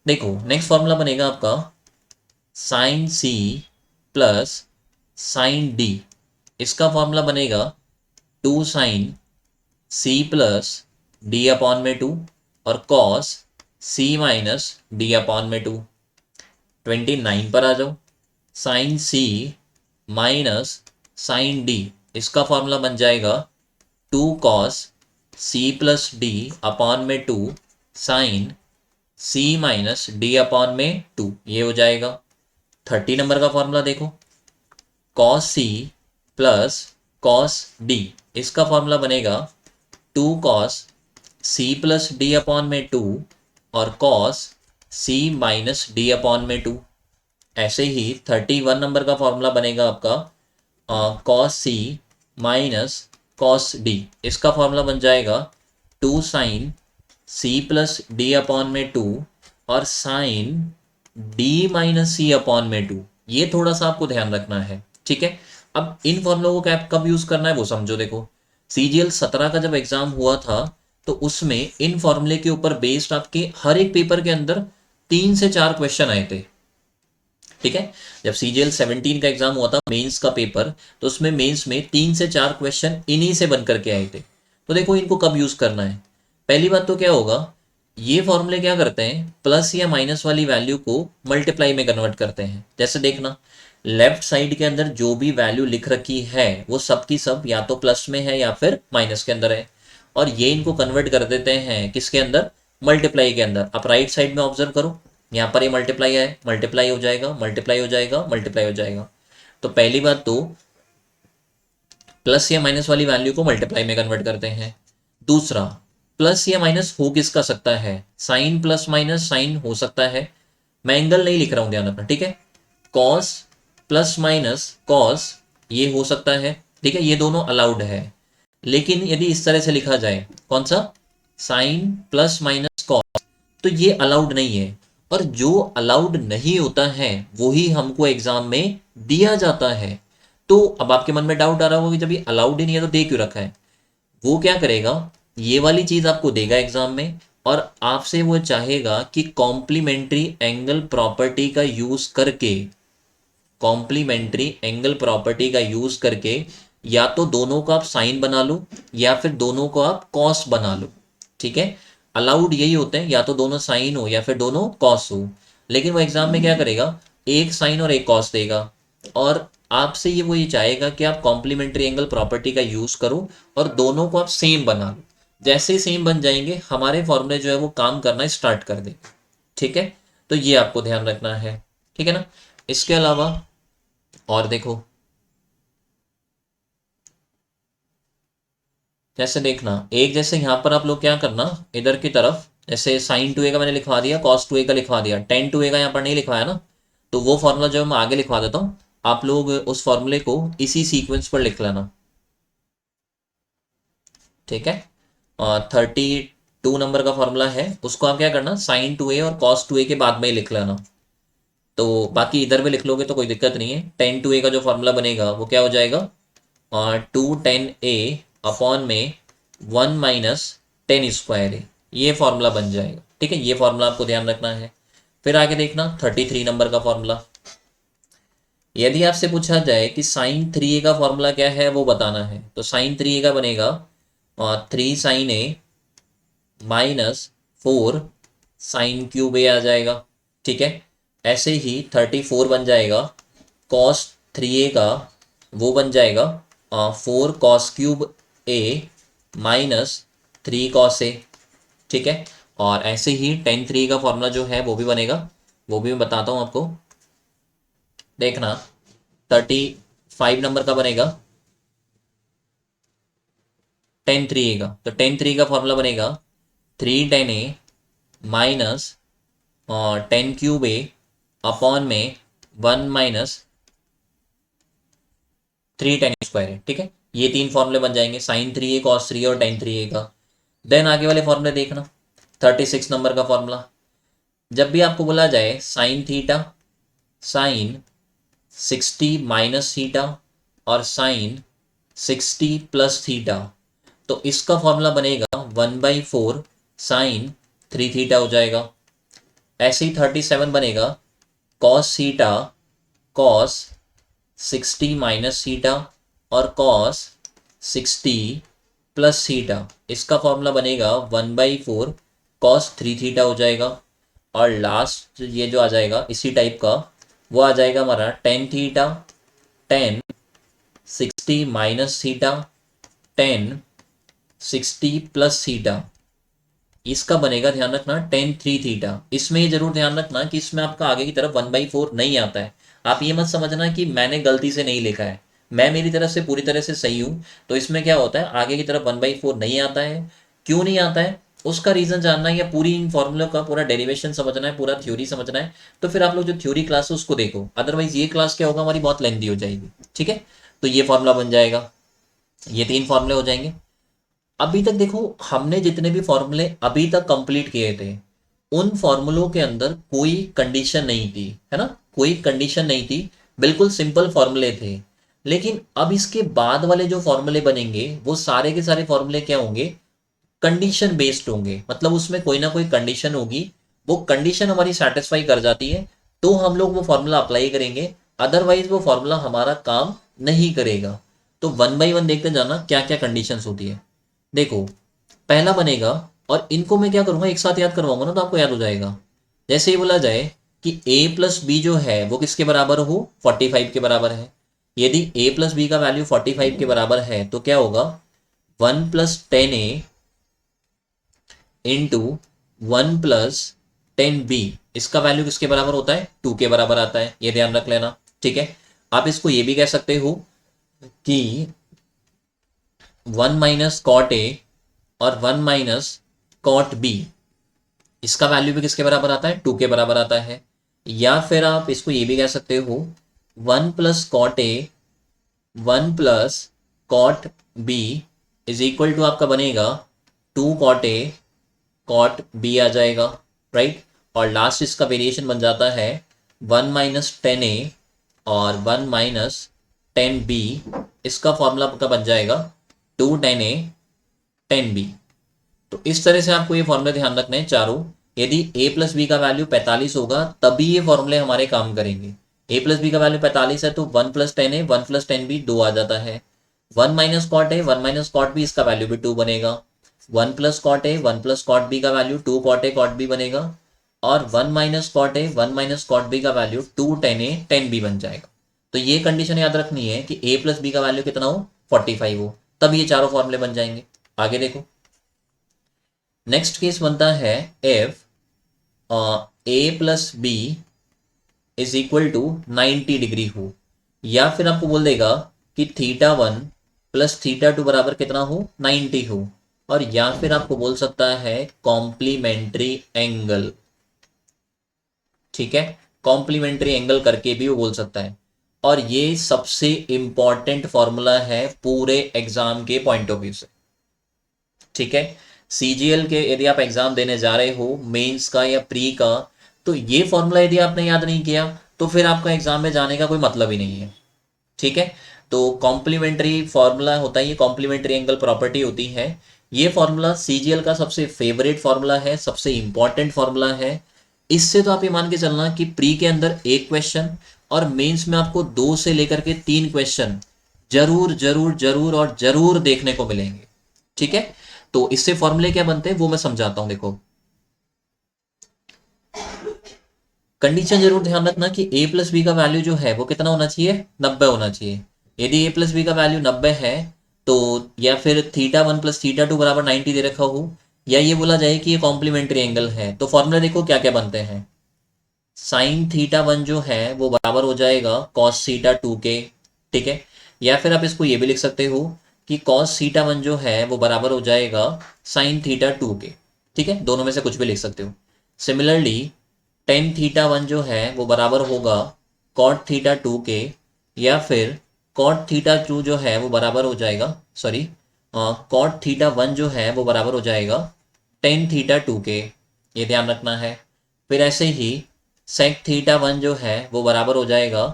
देखो, नेक्स्ट फॉर्मूला बनेगा आपका sin c + sin d। इसका फॉर्मूला बनेगा 2 sin c + d अपॉन में 2, और cos c - d अपॉन में 2। 29 पर आ जाओ, sin c - sin d इसका फॉर्मूला बन जाएगा 2 cos c + d अपॉन में 2 sin c - d अपॉन में 2। ये हो जाएगा। 30 नंबर का फॉर्मूला देखो, cos c + cos d इसका फॉर्मूला बनेगा 2 cos c + d अपॉन में 2, और cos c - d अपॉन में 2। ऐसे ही 31 नंबर का फॉर्मूला बनेगा आपका cos c - cos d इसका फॉर्मूला बन जाएगा 2 sin c + d अपॉन में 2, और sin d - c अपॉन में 2। ये थोड़ा सा आपको ध्यान रखना है। ठीक है, अब इन फॉर्मूलों को क्या कब यूज़ करना है वो समझो। देखो CGL 17 का जब एग्ज़ाम हुआ था तो उसमें इन फॉर्मूले के ऊपर बेस्ड आपके हर एक पेपर के अंदर 3 से 4 क्वेश्चन आए थे। ठीक है, जब CGL 17 का एग्जाम हुआ था मेंस का पेपर, तो उसमें मेंस में 3 से 4 क्वेश्चन इन्हीं से बन करके आए थे। तो देखो इनको कब यूज करना है। पहली बात तो क्या होगा, ये फॉर्मूले क्या करते हैं, प्लस या माइनस वाली वैल्यू को मल्टीप्लाई में कन्वर्ट करते हैं। जैसे देखना, लेफ्ट साइड के अंदर जो भी वैल्यू लिख रखी है वो सब की सब या तो प्लस में है या फिर माइनस के अंदर है, और ये इनको कन्वर्ट कर देते हैं किसके अंदर, मल्टीप्लाई के अंदर। आप राइट साइड में ऑब्जर्व करो, यहाँ पर ये मल्टीप्लाई है, मल्टीप्लाई हो जाएगा, मल्टीप्लाई हो जाएगा, मल्टीप्लाई हो जाएगा। तो पहली बात तो प्लस या माइनस वाली वैल्यू को मल्टीप्लाई में कन्वर्ट करते हैं। दूसरा, प्लस या माइनस हो किसका सकता है, साइन प्लस माइनस साइन हो सकता है। मैं एंगल नहीं लिख रहा हूं, ध्यान रखना, ठीक है। कॉस प्लस माइनस कॉस ये हो सकता है, ठीक है, ये दोनों अलाउड है। लेकिन यदि इस तरह से लिखा जाए, कौन सा, साइन प्लस माइनस कॉस, तो ये अलाउड नहीं है। और जो अलाउड नहीं होता है वो ही हमको एग्जाम में दिया जाता है। तो अब आपके मन में डाउट आ रहा होगा कि जब ये अलाउड ही नहीं है तो दे क्यों रखा है। वो क्या करेगा, ये वाली चीज आपको देगा एग्जाम में, और आपसे वो चाहेगा कि कॉम्प्लीमेंट्री एंगल प्रॉपर्टी का यूज करके, कॉम्प्लीमेंट्री एंगल प्रॉपर्टी का यूज करके या तो दोनों को आप साइन बना लो या फिर दोनों को आप कॉस बना लो। ठीक है, अलाउड यही होते हैं, या तो दोनों साइन हो या फिर दोनों कॉस हो। लेकिन वो एग्जाम में क्या करेगा, एक साइन और एक कॉस देगा, और आपसे ये वो ये चाहेगा कि आप कॉम्प्लीमेंट्री एंगल प्रॉपर्टी का यूज करो और दोनों को आप सेम बना लो। जैसे ही सेम बन जाएंगे हमारे फॉर्मूले जो है वो काम करना स्टार्ट कर देंगे। ठीक है, तो ये आपको ध्यान रखना है, ठीक है ना। इसके अलावा और देखो, जैसे देखना, एक जैसे यहाँ पर आप लोग क्या करना, इधर की तरफ जैसे साइन 2a का मैंने लिखवा दिया, कॉस 2a का लिखवा दिया, टेन 2a का यहाँ पर नहीं लिखवाया ना, तो वो फॉर्मूला जो है मैं आगे लिखवा देता हूँ, आप लोग उस फॉर्मूले को इसी सीक्वेंस पर लिख लेना। ठीक है, 32 नंबर का फॉर्मूला है, उसको आप क्या करना, साइन 2a और कॉस 2a के बाद में ही लिख लेना। तो बाकी इधर भी लिख लोगे तो कोई दिक्कत नहीं है। टेन 2a का जो फॉर्मूला बनेगा वो क्या हो जाएगा, 2 10a अपॉन में 1 - 10 स्क्वायर है, ये फॉर्मूला बन जाएगा। ठीक है, ये फॉर्मूला आपको ध्यान रखना है। फिर आगे देखना 33 नंबर का फॉर्मूला। यदि आपसे पूछा जाए कि साइन 3a का फॉर्मूला क्या है वो बताना है, तो साइन 3a का बनेगा 3 sin a -4 sin³ आ जाएगा। ठीक है, ऐसे ही 34 बन जाएगा, कॉस 3a का वो बन जाएगा 4 cos³ a -3 cos a। ठीक है, और ऐसे ही टेन 3 का फॉर्मूला जो है वो भी बनेगा, वो भी मैं बताता हूँ आपको। देखना 35 नंबर का बनेगा टेन 3 का, तो टेन 3 का फॉर्मूला बनेगा 3 10a -10³ a अपॉन में 1 - 3 10 स्क्वायर है। ठीक है, ये तीन फॉर्मूले बन जाएंगे, साइन 3a कॉस 3 और टेन 3a का। देन आगे वाले फॉर्मूले देखना, 36 नंबर का फॉर्मूला। जब भी आपको बोला जाए साइन थीटा, साइन 60 - थीटा और साइन 60 + थीटा, तो इसका फॉर्मूला बनेगा 1/4 साइन 3 थीटा हो जाएगा। ऐसे ही 37 बनेगा कॉस थीटा कॉस 60 - थीटा और कॉस 60 + थीटा, इसका फॉर्मूला बनेगा 1/4 कॉस 3 थीटा हो जाएगा। और लास्ट ये जो आ जाएगा इसी टाइप का, वो आ जाएगा हमारा tan theta tan 60 - theta tan 60 + theta, इसका बनेगा, ध्यान रखना, टेन 3 थीटा। इसमें ये जरूर ध्यान रखना कि इसमें आपका आगे की तरफ 1/4 नहीं आता है। आप ये मत समझना कि मैंने गलती से नहीं लिखा है, मैं मेरी तरफ से पूरी तरह से सही हूँ। तो इसमें क्या होता है, आगे की तरफ 1/4 नहीं आता है। क्यों नहीं आता है, उसका रीज़न जानना है, या पूरी इन फॉर्मूलों का पूरा डेरिवेशन समझना है, पूरा थ्योरी समझना है, तो फिर आप लोग जो थ्योरी क्लास है उसको देखो। अदरवाइज ये क्लास क्या होगा, हमारी बहुत लेंथी हो जाएगी। ठीक है, तो ये फॉर्मूला बन जाएगा, ये तीन फॉर्मूले हो जाएंगे। अभी तक देखो हमने जितने भी फॉर्मूले अभी तक कंप्लीट किए थे, उन फॉर्मूलों के अंदर कोई कंडीशन नहीं थी, है ना, कोई कंडीशन नहीं थी, बिल्कुल सिंपल फॉर्मूले थे। लेकिन अब इसके बाद वाले जो फॉर्मूले बनेंगे वो सारे के सारे फॉर्मूले क्या होंगे, कंडीशन बेस्ड होंगे, मतलब उसमें कोई ना कोई कंडीशन होगी वो कंडीशन हमारी सेटिस्फाई कर जाती है तो हम लोग वो फॉर्मूला अप्लाई करेंगे, अदरवाइज वो फॉर्मूला हमारा काम नहीं करेगा। तो वन बाई वन देखते जाना क्या क्या कंडीशंस होती है। देखो, पहला बनेगा, और इनको मैं क्या करूंगा, एक साथ याद करवाऊंगा ना तो आपको याद हो जाएगा। जैसे ही बोला जाए कि ए प्लस बी जो है वो किसके बराबर हो, 45 के बराबर है। यदि ए प्लस बी का वैल्यू 45 के बराबर है तो क्या होगा, 1 + 10a इंटू 1 + 10b, इसका वैल्यू किसके बराबर होता है, 2 के बराबर आता है, ये ध्यान रख लेना। ठीक है, आप इसको ये भी कह सकते हो कि 1 - cot a और 1 - cot b, इसका वैल्यू भी किसके बराबर आता है, 2 के बराबर आता है। या फिर आप इसको ये भी कह सकते हो 1 + cot a 1 + cot b is equal to आपका बनेगा 2 cot a cot b आ जाएगा, राइट। और लास्ट इसका वेरिएशन बन जाता है 1 - 10a और 1 - 10b, इसका फॉर्मूला आपका बन जाएगा 2 10a 10b। तो इस तरह से आपको ये फॉर्मूले ध्यान रखने हैं चारों। यदि a प्लस बी का वैल्यू 45 होगा तभी ये फॉर्मूले हमारे काम करेंगे। a प्लस बी का वैल्यू 45 है तो 1 + 10a 1 + 10b 2 आ जाता है। 1 - cot a 1 - cot b, इसका वैल्यू भी 2 बनेगा। 1 + cot a 1 + cot b का value 2 cot a cot b बनेगा। और 1 - cot a 1 - cot b का वैल्यू 2 10a 10b बन जाएगा। तो ये कंडीशन याद रखनी है कि a प्लस बी का वैल्यू कितना हो, 45 हो, तब ये चारों फॉर्मूले बन जाएंगे। आगे देखो, नेक्स्ट केस बनता है if a + b is equal to 90 degree हो, या फिर आपको बोल देगा कि θ1 + θ2 बराबर कितना हो, 90 हो। और या फिर आपको बोल सकता है कॉम्प्लीमेंट्री एंगल। ठीक है, कॉम्प्लीमेंट्री एंगल करके भी वो बोल सकता है। और ये सबसे इंपॉर्टेंट फॉर्मूला है पूरे एग्जाम के पॉइंट ऑफ व्यू से। ठीक है, सीजीएल के यदि आप एग्जाम देने जा रहे हो, मेंस का या प्री का, तो ये फॉर्मूला यदि आपने याद नहीं किया तो फिर आपका एग्जाम में जाने का कोई मतलब ही नहीं है। ठीक है, तो कॉम्प्लीमेंट्री फॉर्मूला होता है, ये कॉम्प्लीमेंट्री एंगल प्रॉपर्टी होती है। ये फॉर्मूला सीजीएल का सबसे फेवरेट फॉर्मूला है, सबसे इंपॉर्टेंट फॉर्मूला है। इससे तो आप ये मान के चलना कि प्री के अंदर एक क्वेश्चन और मेंस में आपको 2 से लेकर के 3 क्वेश्चन जरूर जरूर जरूर और जरूर देखने को मिलेंगे। ठीक है, तो इससे फॉर्मूले क्या बनते हैं वो मैं समझाता हूं। देखो, कंडीशन जरूर ध्यान रखना कि a + b का वैल्यू जो है वो कितना होना चाहिए, 90 होना चाहिए। यदि a + b का वैल्यू 90 है तो, या फिर θ1 + θ2 बराबर 90 दे रखा हो, या ये बोला जाए कि ये कॉम्प्लीमेंट्री एंगल है, तो फॉर्मूला देखो क्या क्या बनते हैं। sin θ1 जो है वो बराबर हो जाएगा cos θ2 के। ठीक है, या फिर आप इसको ये भी लिख सकते हो कि cos θ1 जो है वो बराबर हो जाएगा sin θ2 के। ठीक है, दोनों में से कुछ भी लिख सकते हो। सिमिलरली tan θ1 जो है वो बराबर होगा cot θ2 के, या फिर cot θ2 जो है वो बराबर हो जाएगा, सॉरी, cot θ1 जो है वो बराबर हो जाएगा tan θ2 के, ये ध्यान रखना है। फिर ऐसे ही sec θ1 जो है वो बराबर हो जाएगा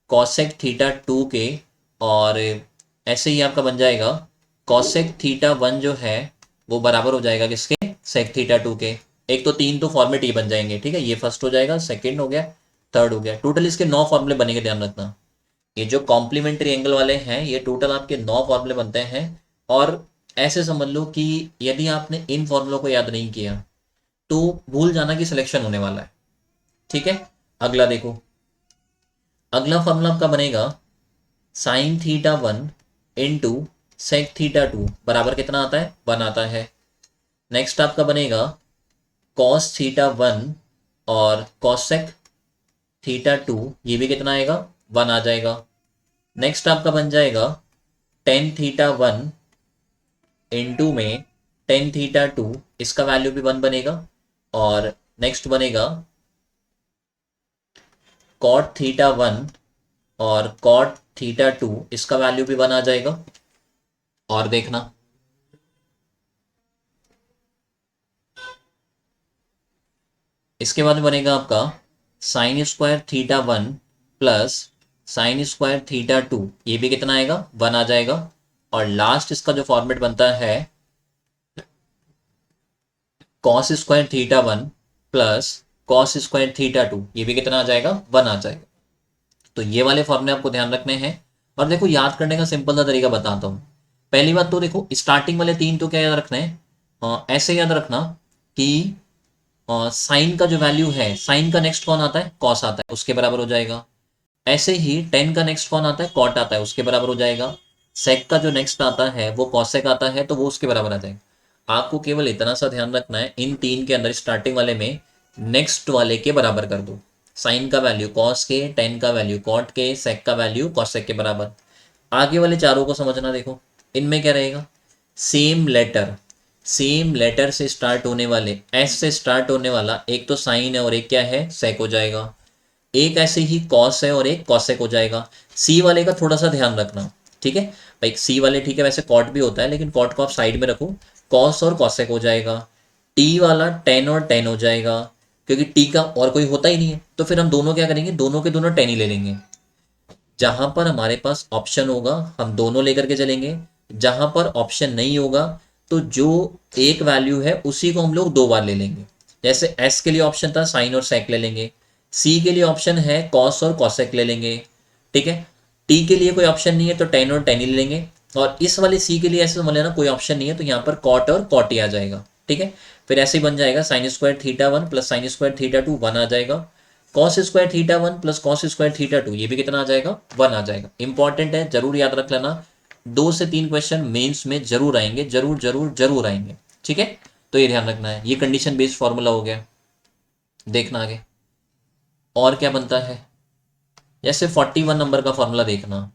cosec θ2 के, और ऐसे ही आपका बन जाएगा cosec θ1 जो है वो बराबर हो जाएगा किसके, sec θ2 के। एक तो 3 तो फॉर्मेट ये बन जाएंगे। ठीक है, ये फर्स्ट हो जाएगा, सेकंड हो गया, थर्ड हो गया, टोटल इसके 9 फॉर्मूले बनेंगे, ध्यान रखना। ये जो कॉम्प्लीमेंट्री एंगल वाले हैं ये टोटल आपके 9 फॉर्मूले बनते हैं। और ऐसे समझ लो कि यदि आपने इन फॉर्मूलों को याद नहीं किया तो भूल जाना कि सिलेक्शन होने वाला है। ठीक है, अगला देखो, अगला फॉर्मूला आपका बनेगा sin θ1 इंटू sec θ2 बराबर कितना आता है, 1 आता है। नेक्स्ट आपका बनेगा cos θ1 और cosec θ2, ये भी कितना आएगा, 1 आ जाएगा। नेक्स्ट आपका बन जाएगा tan θ1 इंटू में tan θ2, इसका वैल्यू भी 1 बनेगा। और नेक्स्ट बनेगा cot θ1 और cot θ2, इसका वैल्यू भी 1 आ जाएगा। और देखना, इसके बाद बनेगा आपका sin² θ1 प्लस sin² θ2, ये भी कितना आएगा, 1 आ जाएगा। और लास्ट इसका जो फॉर्मेट बनता है cos² θ1 plus cos square theta 2, ये भी कितना आ जाएगा, 1 आ जाएगा। तो ये वाले फॉर्मूले आपको ध्यान रखने हैं। और देखो याद करने का सिंपल सा तरीका बताता हूँ। पहली बात तो देखो स्टार्टिंग वाले 3 तो क्या याद रखना है, ऐसे याद रखना कि साइन का जो वैल्यू है, साइन का नेक्स्ट कौन आता है, कॉस आता है, उसके बराबर हो जाएगा। ऐसे ही टेन का नेक्स्ट कौन आता है, कॉट आता है, उसके बराबर हो जाएगा। सेक का जो नेक्स्ट आता है वो कॉसेक आता है, तो वो उसके बराबर आ जाएगा। आपको केवल इतना सा ध्यान रखना है, इन 3 के अंदर स्टार्टिंग वाले में नेक्स्ट वाले के बराबर कर दो। साइन का वैल्यू कॉस के, टेन का वैल्यू कॉट के, सेक का वैल्यू कॉसेक के बराबर। आगे वाले चारों को समझना, देखो इनमें क्या रहेगा, सेम लेटर, सेम लेटर से स्टार्ट होने वाले, एस से स्टार्ट होने वाला, एक तो साइन है और एक क्या है, सेक हो जाएगा। एक ऐसे ही कॉस है और एक कॉसेक हो जाएगा। सी वाले का थोड़ा सा ध्यान रखना, ठीक है भाई, सी वाले ठीक है, वैसे कॉट भी होता है लेकिन कॉट को आप साइड में रखो, कॉस और कॉसेक हो जाएगा। टी वाला टेन और टेन हो जाएगा, क्योंकि टी का और कोई होता ही नहीं है, तो फिर हम दोनों क्या करेंगे, दोनों के दोनों टेन ही ले लेंगे। जहां पर हमारे पास ऑप्शन होगा हम दोनों लेकर के चलेंगे, जहां पर ऑप्शन नहीं होगा तो जो एक वैल्यू है उसी को हम लोग 2 बार ले लेंगे। जैसे एस के लिए ऑप्शन था साइन और सेक ले लेंगे, सी के लिए ऑप्शन है कॉस और कॉसेक ले लेंगे, ठीक है। टी के लिए कोई ऑप्शन नहीं है तो टेन और टेन ही ले लेंगे। और इस वाले सी के लिए ऐसे समझ लेना कोई ऑप्शन नहीं है, तो यहाँ पर कॉट और कॉट ही आ जाएगा, ठीक है। फिर ऐसे ही बन जाएगा sign square theta 1 plus sign square theta 2 1 आ जाएगा। Cos square theta 1 plus cos square theta 2, ये भी कितना आ जाएगा, 1 आ जाएगा। इंपॉर्टेंट है, जरूर याद रख लेना, 2 से 3 क्वेश्चन मेंस में जरूर आएंगे, जरूर जरूर जरूर आएंगे, ठीक है। तो ये ध्यान रखना है, ये कंडीशन बेस्ड फॉर्मूला हो गया। देखना आगे और क्या बनता है, जैसे 41 नंबर का फॉर्मूला देखना।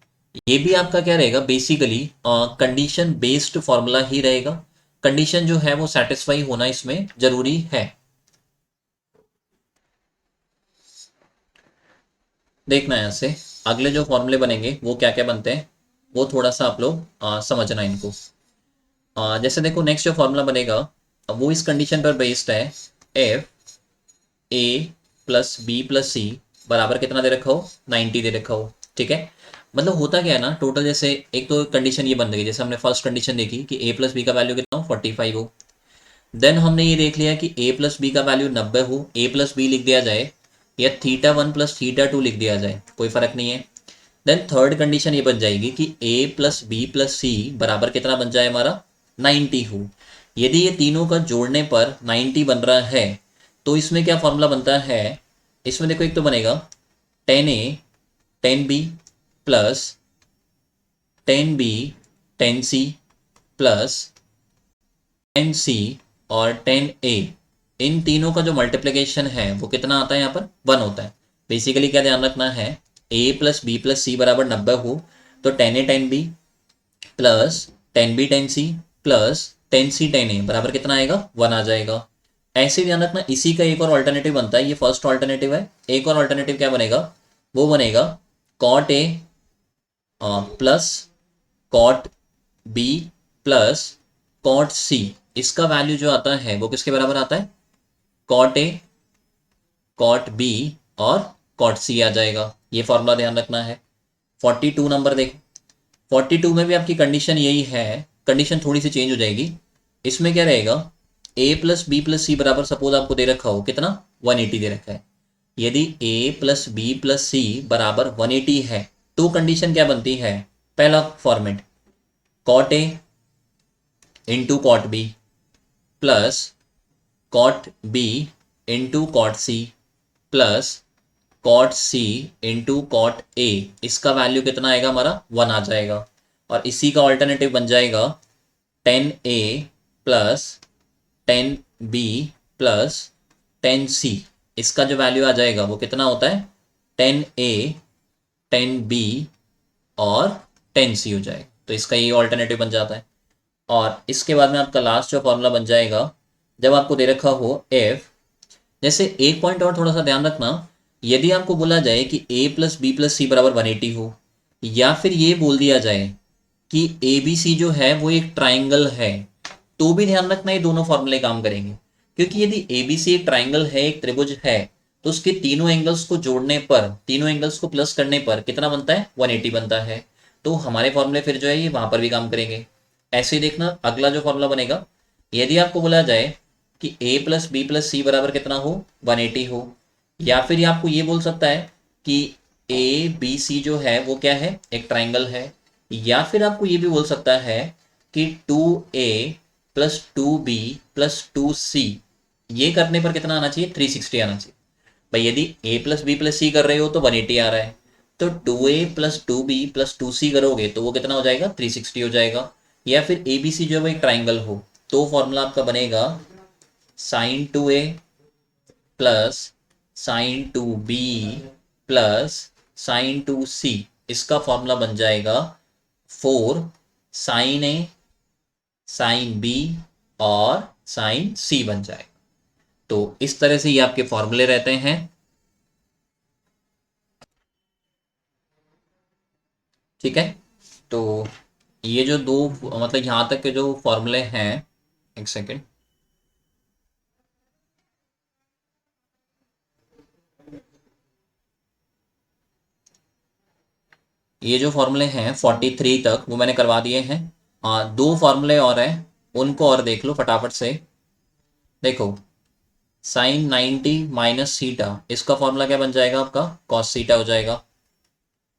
ये भी आपका क्या रहेगा, बेसिकली कंडीशन बेस्ड फॉर्मूला ही रहेगा। कंडीशन जो है वो सेटिस्फाई होना इसमें जरूरी है। देखना है ऐसे अगले जो फॉर्मूले बनेंगे वो क्या क्या बनते हैं, वो थोड़ा सा आप लोग समझना इनको। जैसे देखो नेक्स्ट जो फॉर्मूला बनेगा वो इस कंडीशन पर बेस्ड है, if A plus B plus C बराबर कितना दे रखा हो, 90 दे रखा हो, ठीक है। मतलब होता क्या है ना, टोटल जैसे एक तो कंडीशन ये बन गई, जैसे हमने फर्स्ट कंडीशन देखी कि ए प्लस बी का वैल्यू कितना हो, 45 हो। देन हमने ये देख लिया कि ए प्लस बी का वैल्यू 90 हो, ए प्लस बी लिख दिया जाए या थीटा 1 प्लस थीटा 2 लिख दिया जाए, कोई फर्क नहीं है। देन थर्ड कंडीशन ये बन जाएगी कि ए प्लस बी प्लस सी बराबर कितना बन जाए हमारा, 90 हो। यदि ये तीनों का जोड़ने पर 90 बन रहा है तो इसमें क्या फॉर्मूला बनता है, इसमें देखो एक तो बनेगा 10a 10b plus 10b 10c plus 10c और 10a, इन तीनों का जो मल्टीप्लिकेशन है वो कितना आता है, यहाँ पर 1 होता है। बेसिकली क्या ध्यान रखना है, a plus B plus C बराबर 90 हो तो 10a 10b plus 10b 10c plus 10c 10a बराबर कितना आएगा, 1 आ जाएगा। ऐसे ध्यान रखना, इसी का एक और ऑल्टरनेटिव बनता है, ये फर्स्ट ऑल्टरनेटिव है, एक और ऑल्टरनेटिव क्या बनेगा, वो बनेगा cot A plus cot B plus cot C. इसका वैल्यू जो आता है वो किसके बराबर आता है, कॉट ए कॉट बी और कॉट सी आ जाएगा। ये फॉर्मूला ध्यान रखना है। 42 नंबर देखो, 42 में भी आपकी कंडीशन यही है, कंडीशन थोड़ी सी चेंज हो जाएगी। इसमें क्या रहेगा, a plus B plus C बराबर सपोज आपको दे रखा हो कितना, 180 दे रखा है। यदि a plus B plus C बराबर 180 है तो कंडीशन क्या बनती है, पहला format cot A into cot B plus cot B into cot C plus cot C into cot A, इसका वैल्यू कितना आएगा हमारा, 1 आ जाएगा। और इसी का ऑल्टरनेटिव बन जाएगा 10a plus 10b plus 10c, इसका जो वैल्यू आ जाएगा वो कितना होता है, 10a 10b और 10c हो जाएगा। तो इसका ये ऑल्टरनेटिव बन जाता है। और इसके बाद में आपका लास्ट जो फॉर्मूला बन जाएगा, जब आपको दे रखा हो f, जैसे एक पॉइंट और थोड़ा सा ध्यान रखना, यदि आपको बोला जाए कि a plus B plus C बराबर 180 हो, या फिर ये बोल दिया जाए कि ए बी सी जो है वो एक ट्राइंगल है, तो भी ध्यान रखना ये दोनों फॉर्मूले काम करेंगे। क्योंकि यदि ए बी सी एक ट्राइंगल है, एक त्रिभुज है, तो उसके तीनों एंगल्स को जोड़ने पर, तीनों एंगल्स को प्लस करने पर कितना बनता है, 180 बनता है। तो हमारे फॉर्मूले फिर जो है ये वहां पर भी काम करेंगे। ऐसे ही देखना अगला जो फॉर्मूला बनेगा, यदि आपको बोला जाए कि a plus B plus C बराबर कितना हो, 180 हो। या फिर ये आपको ये बोल सकता है कि ए बी सी जो है वो क्या है, एक ट्राइंगल है। या फिर आपको ये भी बोल सकता है कि 2a plus 2b plus 2c, ये करने पर कितना आना चाहिए, 360 आना चाहिए। भाई यदि a प्लस बी प्लस सी कर रहे हो तो 180 आ रहा है, तो 2a plus 2b plus 2c करोगे तो वो कितना हो जाएगा, 360 हो जाएगा। या फिर ए बी सी जो है वो एक ट्राइंगल हो, तो फॉर्मूला आपका बनेगा sine 2a plus sine 2b plus sine 2c। इसका फॉर्मूला बन जाएगा 4 साइन ए साइन बी और साइन सी बन जाएगा। तो इस तरह से ये आपके फॉर्मूले रहते हैं। ठीक है, तो ये जो दो मतलब यहाँ तक के जो फॉर्मूले हैं, एक सेकेंड, ये जो फॉर्मूले हैं 43 तक वो मैंने करवा दिए हैं। दो फॉर्मूले और हैं, उनको और देख लो फटाफट से। देखो, साइन 90 माइनस सीटा, इसका फॉर्मूला क्या बन जाएगा आपका, कॉस सीटा हो जाएगा।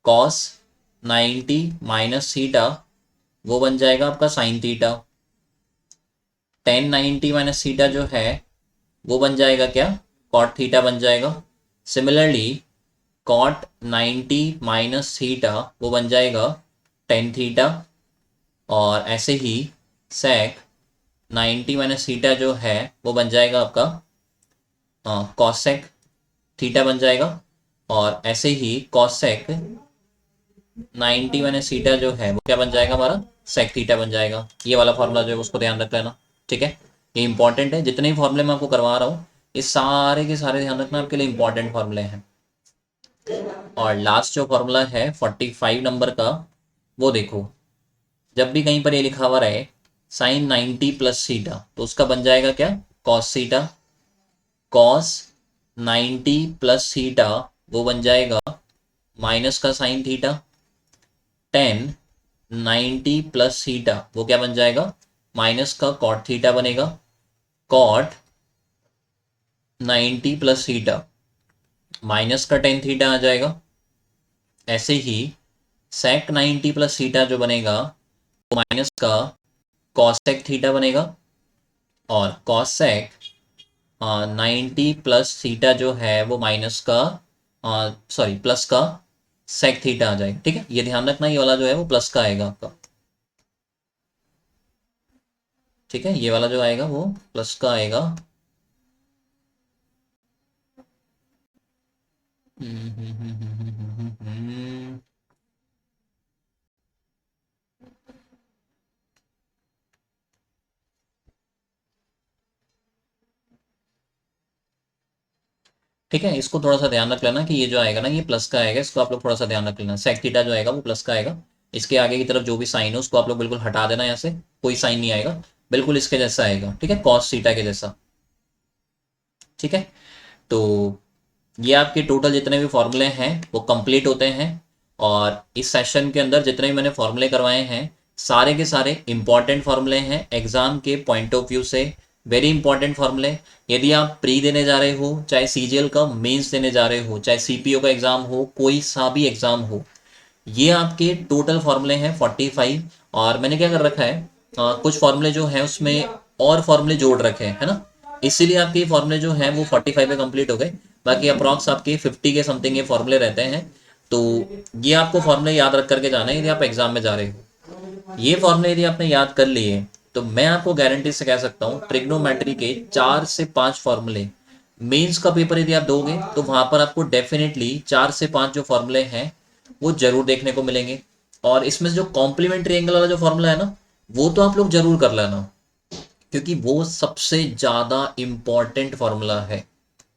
कॉस 90 माइनस सीटा वो बन जाएगा आपका sine theta. Ten 90 minus theta जो है वो बन जाएगा क्या, कॉट थीटा बन जाएगा। सिमिलरली कॉट 90 माइनस थीटा वो बन जाएगा टेन थीटा। और ऐसे ही सेक 90 माइनस थीटा जो है वो बन जाएगा आपका कॉसेक थीटा बन जाएगा। और ऐसे ही कॉसेक 90 माइनस थीटा जो है वो क्या बन जाएगा हमारा, सेक थीटा बन जाएगा। ये वाला फॉर्मूला जो है उसको ध्यान रख लेना। ठीक है, ये इंपॉर्टेंट है, जितने भी फॉर्मूले मैं आपको करवा रहा हूँ ये सारे के सारे ध्यान रखना, आपके लिए इंपॉर्टेंट फॉर्मूले हैं। और लास्ट जो फॉर्मूला है 45 नंबर का, वो देखो, जब भी कहीं पर ये लिखा हुआ रहे साइन 90 प्लस सीटा तो उसका बन जाएगा क्या, कॉस सीटा। कॉस 90 प्लस सीटा वो बन जाएगा माइनस का साइन थीटा। टेन 90 प्लस सीटा वो क्या बन जाएगा, माइनस का कॉट थीटा बनेगा। कॉट 90 प्लस थीटा माइनस का टेन थीटा आ जाएगा। ऐसे ही सेक 90 प्लस थीटा जो बनेगा वो माइनस का कॉसेक थीटा बनेगा। और कॉसेक 90 प्लस थीटा जो है वो माइनस का सॉरी प्लस का सेक थीटा आ जाएगा। ठीक है, ये ध्यान रखना, ये वाला जो है वो प्लस का आएगा आपका। ठीक है, ये वाला जो आएगा वो प्लस का आएगा। ठीक है, इसको थोड़ा सा ध्यान रख लेना कि ये जो आएगा ना ये प्लस का आएगा, इसको आप लोग थोड़ा सा ध्यान रख लेना। सेक थीटा जो आएगा वो प्लस का आएगा। इसके आगे की तरफ जो भी साइन है उसको आप लोग बिल्कुल हटा देना, यहाँ से कोई साइन नहीं आएगा, बिल्कुल इसके जैसा आएगा। ठीक है, कॉस थीटा के जैसा। ठीक है, तो ये आपके टोटल जितने भी फॉर्मूले हैं वो कंप्लीट होते हैं। और इस सेशन के अंदर जितने भी मैंने फॉर्मूले करवाए हैं सारे के सारे इंपॉर्टेंट फॉर्मूले हैं एग्जाम के पॉइंट ऑफ व्यू से, वेरी इंपॉर्टेंट फॉर्मूले। यदि आप प्री देने जा रहे हो, चाहे सीजीएल का मेंस देने जा रहे हो, चाहे सीपीओ का एग्जाम हो, कोई सा भी एग्जाम हो, ये आपके टोटल फॉर्मूले हैं 45। और मैंने क्या कर रखा है, कुछ फॉर्मूले जो हैं उसमें और फॉर्मूले जोड़ रखे हैं, है ना, इसीलिए आपके फॉर्मूले जो हैं वो 45 पे कंप्लीट हो गए। बाकी अप्रॉक्स आपके 50 के समथिंग ये फॉर्मूले रहते हैं। तो ये आपको फॉर्मूले याद रख करके जाना है यदि आप एग्जाम में जा रहे हो। ये फॉर्मूले यदि आपने याद कर लिए तो मैं आपको गारंटी से कह सकता हूँ ट्रिग्नोमेट्री के 4 से 5 फॉर्मूले, मेंस का पेपर यदि आप दोगे तो वहां पर आपको डेफिनेटली 4 से 5 जो फॉर्मूले हैं वो जरूर देखने को मिलेंगे। और इसमें जो कॉम्प्लीमेंट्री एंगल वाला जो फॉर्मूला है ना वो तो आप लोग जरूर कर लेना, क्योंकि वो सबसे ज्यादा इंपॉर्टेंट फॉर्मूला है।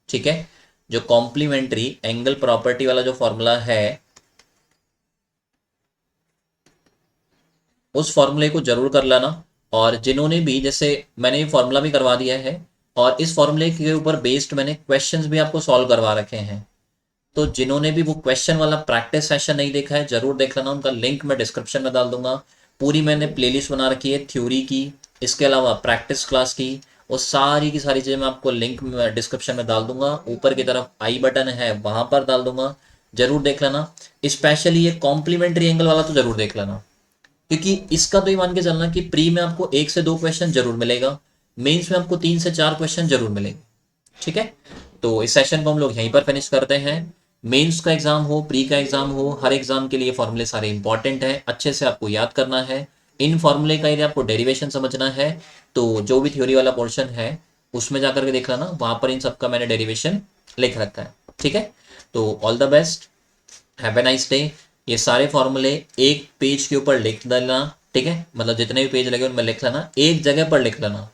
ठीक है, जो कॉम्प्लीमेंट्री एंगल प्रॉपर्टी वाला जो फॉर्मूला है उस फॉर्मूले को जरूर कर लेना। और जिन्होंने भी, जैसे मैंने ये फॉर्मूला भी करवा दिया है और इस फॉर्मूले के ऊपर बेस्ड मैंने क्वेश्चंस भी आपको सॉल्व करवा रखे हैं, तो जिन्होंने भी वो क्वेश्चन वाला प्रैक्टिस सेशन नहीं देखा है जरूर देख लेना, उनका लिंक मैं डिस्क्रिप्शन में डाल दूंगा। पूरी मैंने प्लेलिस्ट बना रखी है थ्योरी की, इसके अलावा प्रैक्टिस क्लास की, वो सारी की सारी चीज़ें मैं आपको लिंक में डिस्क्रिप्शन में डाल दूंगा, ऊपर की तरफ आई बटन है वहां पर डाल दूंगा, जरूर देख लेना। स्पेशली ये कॉम्प्लीमेंट्री एंगल वाला तो जरूर देख लेना, क्योंकि इसका तो ये मान के चलना कि प्री में आपको 1 से 2 क्वेश्चन जरूर मिलेगा, मेंस में आपको 3 से 4 क्वेश्चन जरूर मिलेंगे। ठीक है, तो इस सेशन को हम लोग यहीं पर फिनिश करते हैं। मेंस का एग्जाम हो, प्री का एग्जाम हो, हर एग्जाम के लिए फॉर्मूले सारे इंपॉर्टेंट हैं, अच्छे से आपको याद करना है। इन फॉर्मूले का यदि आपको डेरिवेशन समझना है तो जो भी थ्योरी वाला पोर्शन है उसमें जाकर के देख लेना, वहां पर इन सबका मैंने डेरिवेशन लिख रखा है। ठीक है, तो all the best, have a nice day. ये सारे फॉर्मूले एक पेज के ऊपर लिख देना, ठीक है, मतलब जितने भी पेज लगे उनमें लिख लेना, एक जगह पर लिख लेना,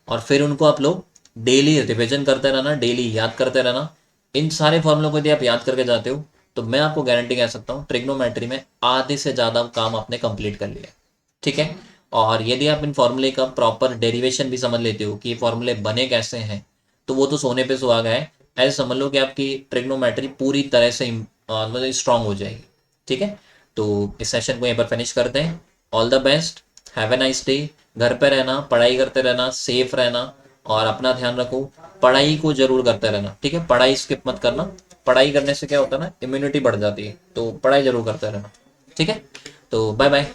और फिर उनको आप लोग डेली रिविजन करते रहना, डेली याद करते रहना। इन सारे फॉर्मूलों को यदि आप याद करके जाते हो तो मैं आपको गारंटी कह सकता हूँ ट्रिग्नोमेट्री में आधे से ज़्यादा काम आपने कंप्लीट कर लिया। ठीक है, और यदि आप इन फॉर्मूले का प्रॉपर डेरिवेशन भी समझ लेते हो कि ये फॉर्मूले बने कैसे हैं, तो वो तो सोने पे सुहागा है। ऐसे समझ लो कि आपकी ट्रिग्नोमेट्री पूरी तरह से मतलब स्ट्रांग हो जाएगी। ठीक है, तो इस सेशन को यहीं पर फिनिश करते हैं। All the best, have a nice day. घर पे रहना, पढ़ाई करते रहना, सेफ रहना, और अपना ध्यान रखो। पढ़ाई को जरूर करते रहना, ठीक है, पढ़ाई स्किप मत करना। पढ़ाई करने से क्या होता है ना, इम्यूनिटी बढ़ जाती है, तो पढ़ाई जरूर करते रहना। ठीक है, तो बाय बाय।